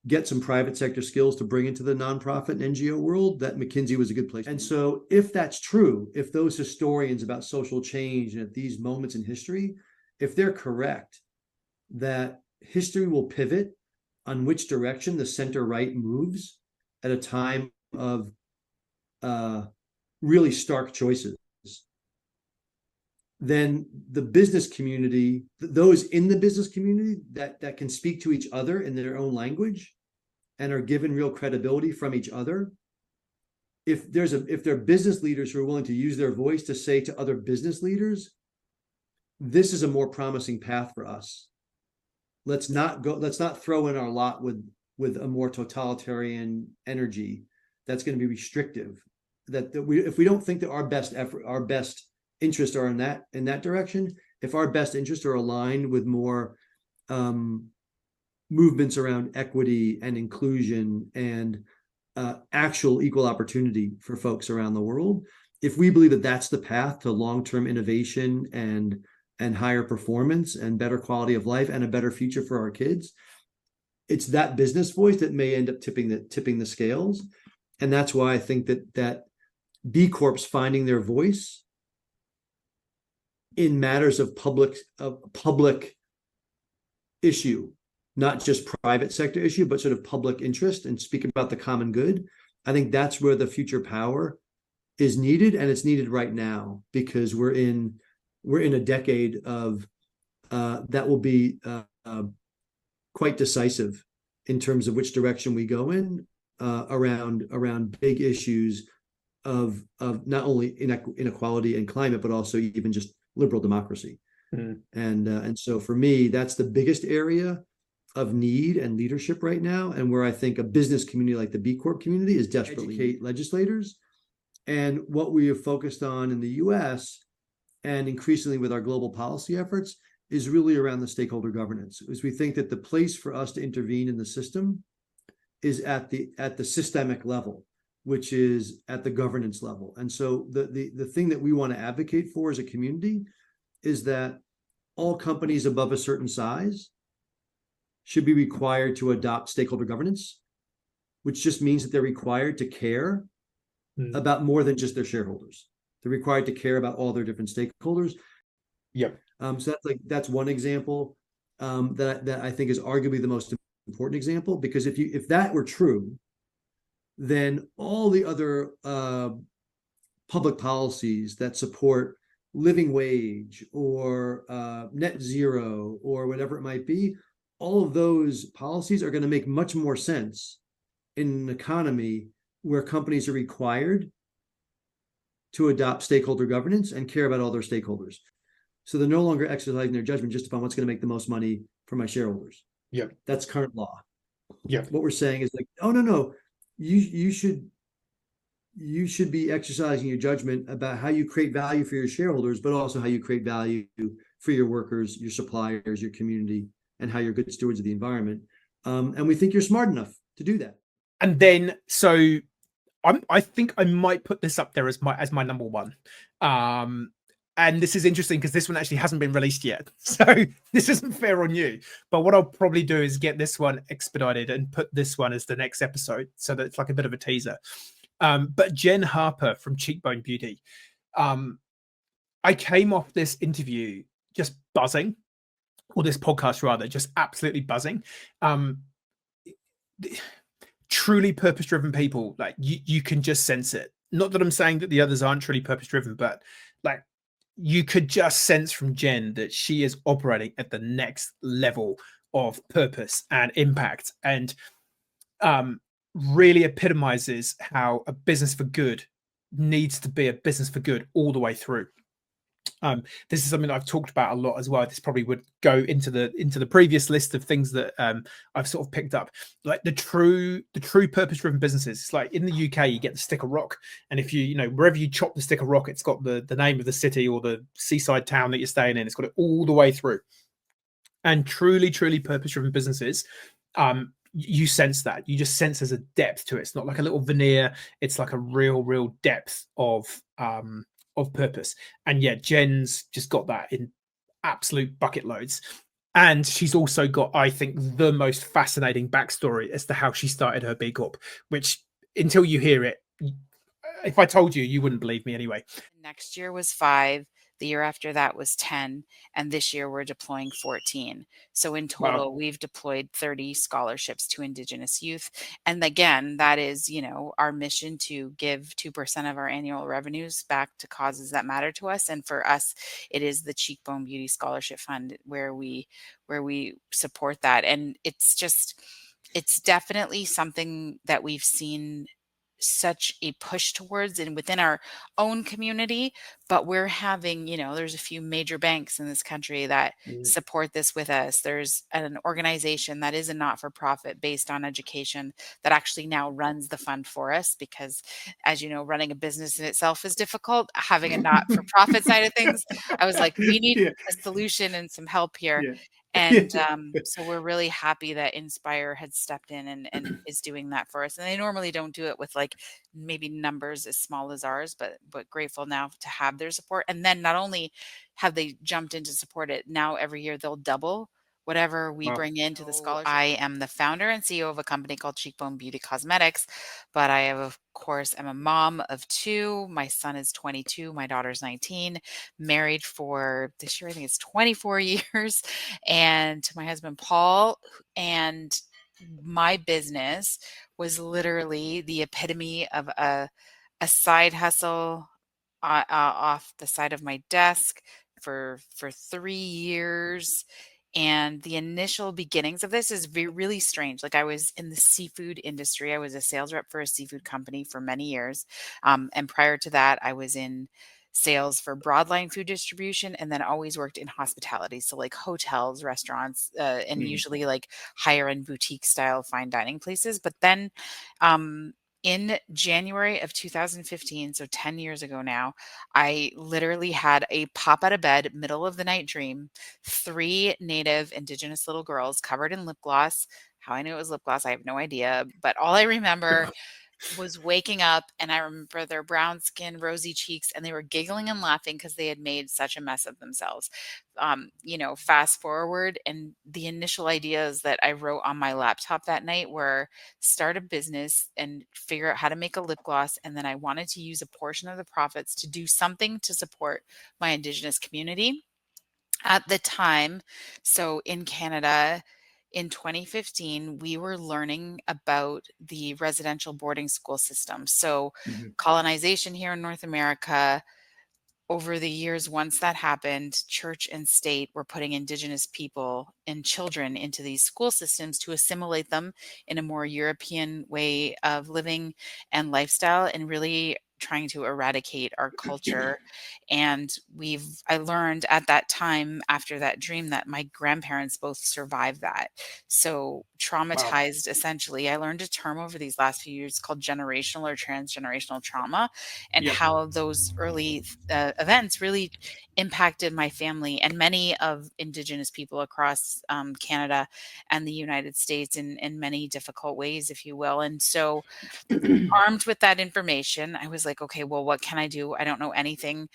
get some private sector skills to bring into the nonprofit and NGO world, that McKinsey was a good place. And so if that's true, if those historians about social change and at these moments in history, if they're correct, that history will pivot on which direction the center right moves at a time of really stark choices, then the business community, those in the business community that can speak to each other in their own language and are given real credibility from each other, if there are business leaders who are willing to use their voice to say to other business leaders, this is a more promising path for us. Let's not throw in our lot with a more totalitarian energy that's going to be restrictive. If we don't think that our best interests are in that direction, if our best interests are aligned with more movements around equity and inclusion and actual equal opportunity for folks around the world, if we believe that that's the path to long-term innovation and higher performance and better quality of life and a better future for our kids, it's that business voice that may end up tipping the scales. And that's why I think that B Corps finding their voice in matters of public issue, not just private sector issue, but sort of public interest, and speak about the common good. I think that's where the future power is needed, and it's needed right now, because we're in a decade of that will be quite decisive in terms of which direction we go in around big issues of not only inequality and climate, but also even just liberal democracy. And so for me, that's the biggest area of need and leadership right now, and where I think a business community like the B Corp community is desperately educate legislators. And what we have focused on in the US and increasingly with our global policy efforts is really around the stakeholder governance, is we think that the place for us to intervene in the system is at the systemic level, which is at the governance level. And so the thing that we want to advocate for as a community is that all companies above a certain size should be required to adopt stakeholder governance, which just means that they're required to care about more than just their shareholders. They're required to care about all their different stakeholders. Yep. So that's one example that I think is arguably the most important example, because if that were true, then all the other public policies that support living wage or net zero or whatever it might be, all of those policies are going to make much more sense in an economy where companies are required to adopt stakeholder governance and care about all their stakeholders. So they're no longer exercising their judgment just upon what's going to make the most money for my shareholders. Yep. That's current law. Yeah. What we're saying is like, oh no, you should be exercising your judgment about how you create value for your shareholders, but also how you create value for your workers, your suppliers, your community, and how you're good stewards of the environment. And we think you're smart enough to do that. And then, so I think I might put this up there as my number one. And this is interesting because this one actually hasn't been released yet, so this isn't fair on you. But what I'll probably do is get this one expedited and put this one as the next episode, so that it's like a bit of a teaser. But Jen Harper from Cheekbone Beauty, I came off this interview just buzzing, or this podcast rather, just absolutely buzzing. Truly purpose-driven people, like you can just sense it. Not that I'm saying that the others aren't truly purpose-driven, but like you could just sense from Jen that she is operating at the next level of purpose and impact, and really epitomizes how a business for good needs to be a business for good all the way through. This is something I've talked about a lot as well. This probably would go into the previous list of things that I've sort of picked up. Like the true purpose-driven businesses. It's like in the UK, you get the stick of rock, and if you know wherever you chop the stick of rock, it's got the name of the city or the seaside town that you're staying in. It's got it all the way through. And truly purpose-driven businesses, you sense that. You just sense there's a depth to it. It's not like a little veneer. It's like a real depth of purpose. And yeah, Jen's just got that in absolute bucket loads. And she's also got, I think, the most fascinating backstory as to how she started her B Corp, which until you hear it, if I told you, you wouldn't believe me anyway. Next year was 5. The year after that was 10. And this year we're deploying 14. So in total, we've deployed 30 scholarships to Indigenous youth. And again, that is, our mission to give 2% of our annual revenues back to causes that matter to us. And for us, it is the Cheekbone Beauty Scholarship Fund where we support that. And it's definitely something that we've seen such a push towards and within our own community, but we're having, there's a few major banks in this country that support this with us. There's an organization that is a not-for-profit based on education that actually now runs the fund for us because, as you know, running a business in itself is difficult. Having a not-for-profit side of things, I was like, we need a solution and some help here. And so we're really happy that Inspire had stepped in and is doing that for us. And they normally don't do it with like maybe numbers as small as ours, but grateful now to have their support. And then not only have they jumped in to support it, now every year they'll double whatever we bring into the scholarship. I am the founder and CEO of a company called Cheekbone Beauty Cosmetics, but I have, of course, am a mom of 2. My son is 22. My daughter's 19. Married for this year, I think it's 24 years. And to my husband, Paul. And my business was literally the epitome of a side hustle off the side of my desk for 3 years. And the initial beginnings of this is really strange. Like I was in the seafood industry. I was a sales rep for a seafood company for many years. And prior to that, I was in sales for broadline food distribution and then always worked in hospitality. So like hotels, restaurants, and usually like higher end boutique style fine dining places. But then in January of 2015, so 10 years ago now, I literally had a pop out of bed, middle of the night dream, 3 native Indigenous little girls covered in lip gloss. How I knew it was lip gloss, I have no idea. But all I remember was waking up and I remember their brown skin, rosy cheeks, and they were giggling and laughing because they had made such a mess of themselves. Fast forward, and the initial ideas that I wrote on my laptop that night were start a business and figure out how to make a lip gloss. And then I wanted to use a portion of the profits to do something to support my Indigenous community. At the time, so in Canada, in 2015, we were learning about the residential boarding school system. So colonization here in North America, over the years, once that happened, church and state were putting Indigenous people and children into these school systems to assimilate them in a more European way of living and lifestyle and really trying to eradicate our culture. And I learned at that time after that dream that my grandparents both survived that. So traumatized, essentially. I learned a term over these last few years called generational or transgenerational trauma, and Yep. how those early events really impacted my family and many of Indigenous people across Canada and the United States in many difficult ways, if you will. And so, armed with that information, I was like, okay, well, what can I do? I don't know anything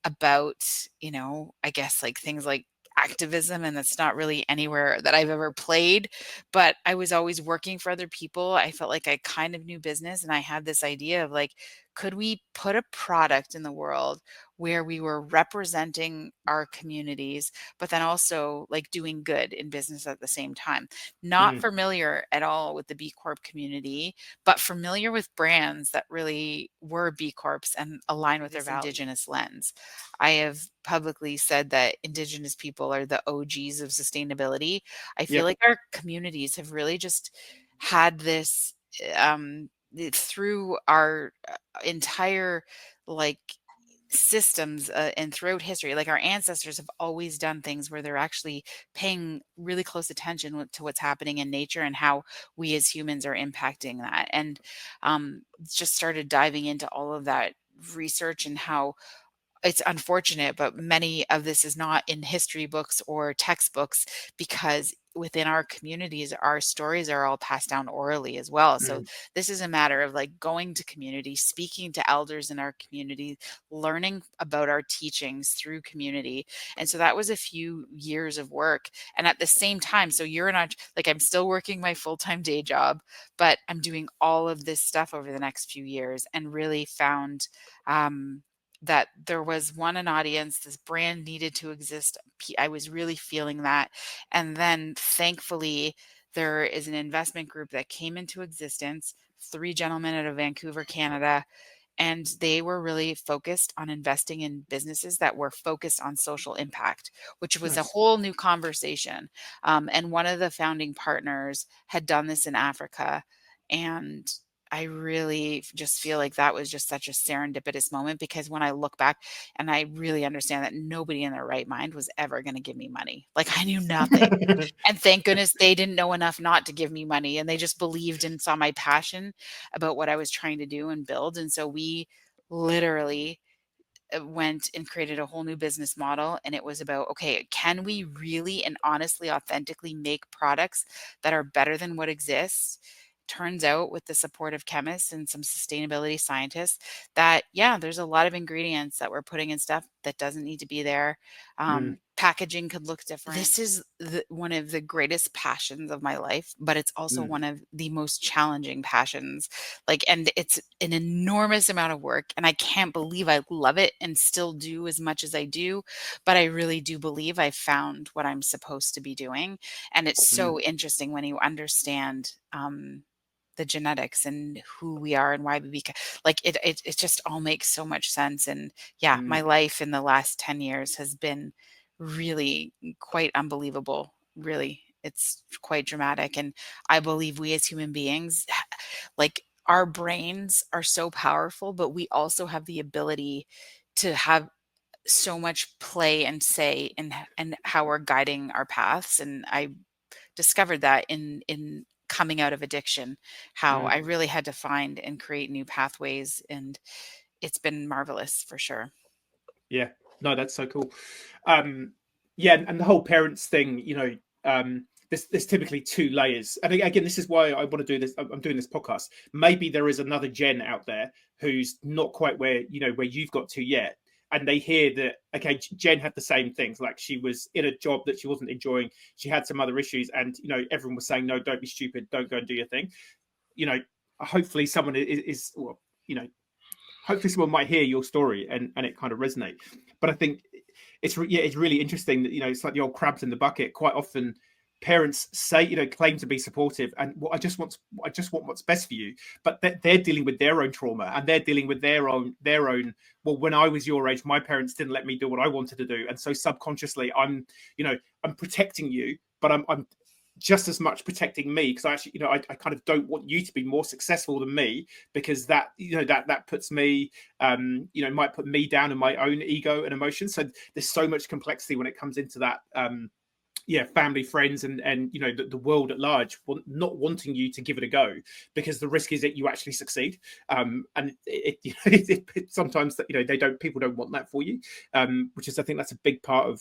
about, I guess like things like activism, and that's not really anywhere that I've ever played, but I was always working for other people. I felt like I kind of knew business, and I had this idea of like, could we put a product in the world where we were representing our communities, but then also like doing good in business at the same time? Not familiar at all with the B Corp community, but familiar with brands that really were B Corps and align with their Indigenous lens. I have publicly said that Indigenous people are the OGs of sustainability. I feel like our communities have really just had this through our entire like systems and throughout history. Like our ancestors have always done things where they're actually paying really close attention to what's happening in nature and how we as humans are impacting that. And just started diving into all of that research and how it's unfortunate, but many of this is not in history books or textbooks, because within our communities, our stories are all passed down orally as well. So this is a matter of like going to community, speaking to elders in our community, learning about our teachings through community. And so that was a few years of work. And at the same time, so like I'm still working my full-time day job, but I'm doing all of this stuff over the next few years, and really found that there was an audience, this brand needed to exist. I was really feeling that. And then thankfully, there is an investment group that came into existence, 3 gentlemen out of Vancouver, Canada, and they were really focused on investing in businesses that were focused on social impact, which was a whole new conversation. And one of the founding partners had done this in Africa. And I really just feel like that was just such a serendipitous moment, because when I look back and I really understand that nobody in their right mind was ever going to give me money. Like I knew nothing. And thank goodness they didn't know enough not to give me money. And they just believed and saw my passion about what I was trying to do and build. And so we literally went and created a whole new business model. And it was about, okay, can we really and honestly, authentically make products that are better than what exists? Turns out, with the support of chemists and some sustainability scientists, that there's a lot of ingredients that we're putting in stuff that doesn't need to be there. Packaging could look different. This is one of the greatest passions of my life, but it's also one of the most challenging passions. And it's an enormous amount of work, and I can't believe I love it and still do as much as I do. But I really do believe I found what I'm supposed to be doing, and it's so interesting when you understand the genetics and who we are and why we become it just all makes so much sense. And my life in the last 10 years has been really quite unbelievable. Really, it's quite dramatic. And I believe we as human beings, like our brains are so powerful, but we also have the ability to have so much play and say in and how we're guiding our paths. And I discovered that in coming out of addiction, how I really had to find and create new pathways, and it's been marvelous for sure. Yeah, no, that's so cool. And the whole parents thing, there's typically 2 layers. And again, this is why I want to do this. I'm doing this podcast. Maybe there is another Jen out there who's not quite where you've got to yet. And they hear that, okay, Jen had the same things. Like she was in a job that she wasn't enjoying. She had some other issues, and everyone was saying, no, don't be stupid, don't go and do your thing. Hopefully someone hopefully someone might hear your story and it kind of resonate. But I think it's really interesting that it's like the old crabs in the bucket. Quite often parents say claim to be supportive, and I just want what's best for you, but they're dealing with their own trauma, and they're dealing with their own well, when I was your age, my parents didn't let me do what I wanted to do, and so subconsciously I'm protecting you, but I'm just as much protecting me, because I actually, I kind of don't want you to be more successful than me, because that, that puts me, might put me down in my own ego and emotions. So there's so much complexity when it comes into that, family, friends, and the world at large, not wanting you to give it a go, because the risk is that you actually succeed, and it sometimes people don't want that for you, which is, I think that's a big part of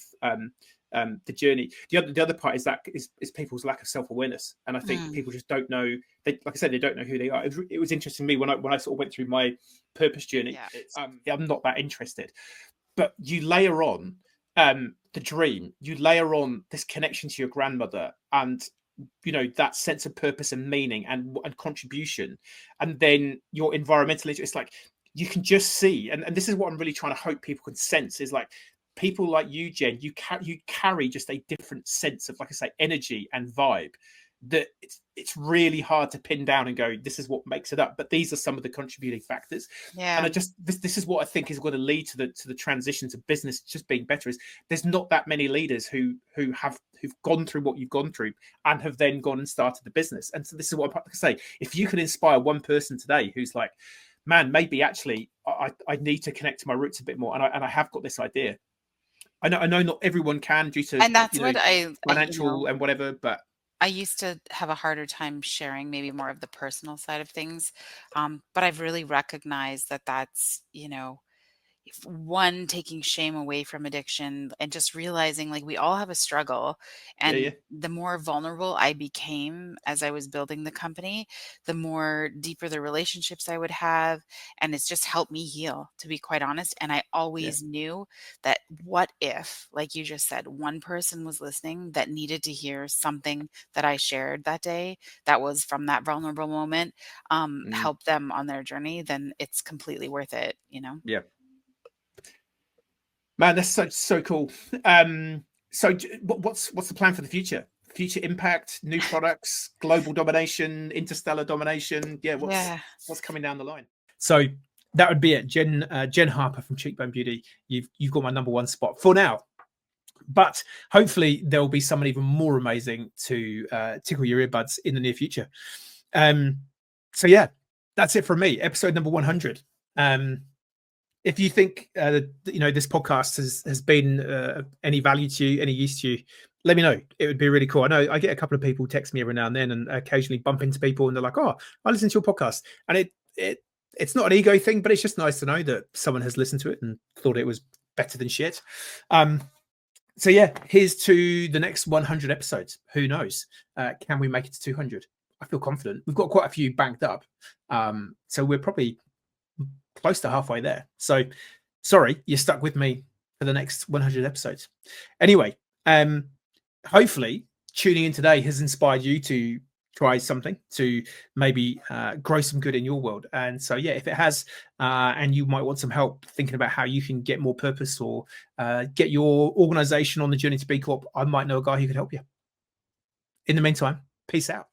the journey. The other part is people's lack of self-awareness, and I think people just don't know. Like I said, they don't know who they are. It was interesting to me when I sort of went through my purpose journey. I'm not that interested, but you layer on the dream, you layer on this connection to your grandmother, and that sense of purpose and meaning and contribution, and then your environmental, it's like you can just see, and this is what I'm really trying to hope people can sense, is like people like you, Jen, you carry just a different sense of, like I say, energy and vibe, that it's really hard to pin down and go, this is what makes it up. But these are some of the contributing factors. And this is what I think is going to lead to the transition to business just being better. Is there's not that many leaders who've gone through what you've gone through and have then gone and started the business. And so this is what I say: if you can inspire one person today who's like, man, maybe actually I need to connect to my roots a bit more, and I have got this idea. I know not everyone can, due to, and that's what financial and whatever, but I used to have a harder time sharing maybe more of the personal side of things. But I've really recognized that that's, one, taking shame away from addiction, and just realizing like we all have a struggle. And the more vulnerable I became as I was building the company, the more deeper the relationships I would have. And it's just helped me heal, to be quite honest. And I always knew that, what if, like you just said, one person was listening that needed to hear something that I shared that day, that was from that vulnerable moment, help them on their journey, then it's completely worth it, Yeah. Man, that's so cool. So what's the plan for the future? Future impact, new products, global domination, interstellar domination? What's coming down the line? So that would be it. Jen Harper from Cheekbone Beauty. You've got my number one spot for now. But hopefully there will be someone even more amazing to tickle your earbuds in the near future. So yeah, that's it from me. Episode number 100. If you think this podcast has been any value to you, any use to you, let me know. It would be really cool. I know I get a couple of people text me every now and then, and occasionally bump into people, and they're like, "Oh, I listen to your podcast," and it's not an ego thing, but it's just nice to know that someone has listened to it and thought it was better than shit. So yeah, here's to the next 100 episodes. Who knows? Can we make it to 200? I feel confident. We've got quite a few banked up, so we're probably close to halfway there. So sorry, you're stuck with me for the next 100 episodes. Anyway, hopefully tuning in today has inspired you to try something to maybe grow some good in your world. And so, yeah, if it has, and you might want some help thinking about how you can get more purpose, or get your organization on the journey to B Corp, I might know a guy who could help you. In the meantime, peace out.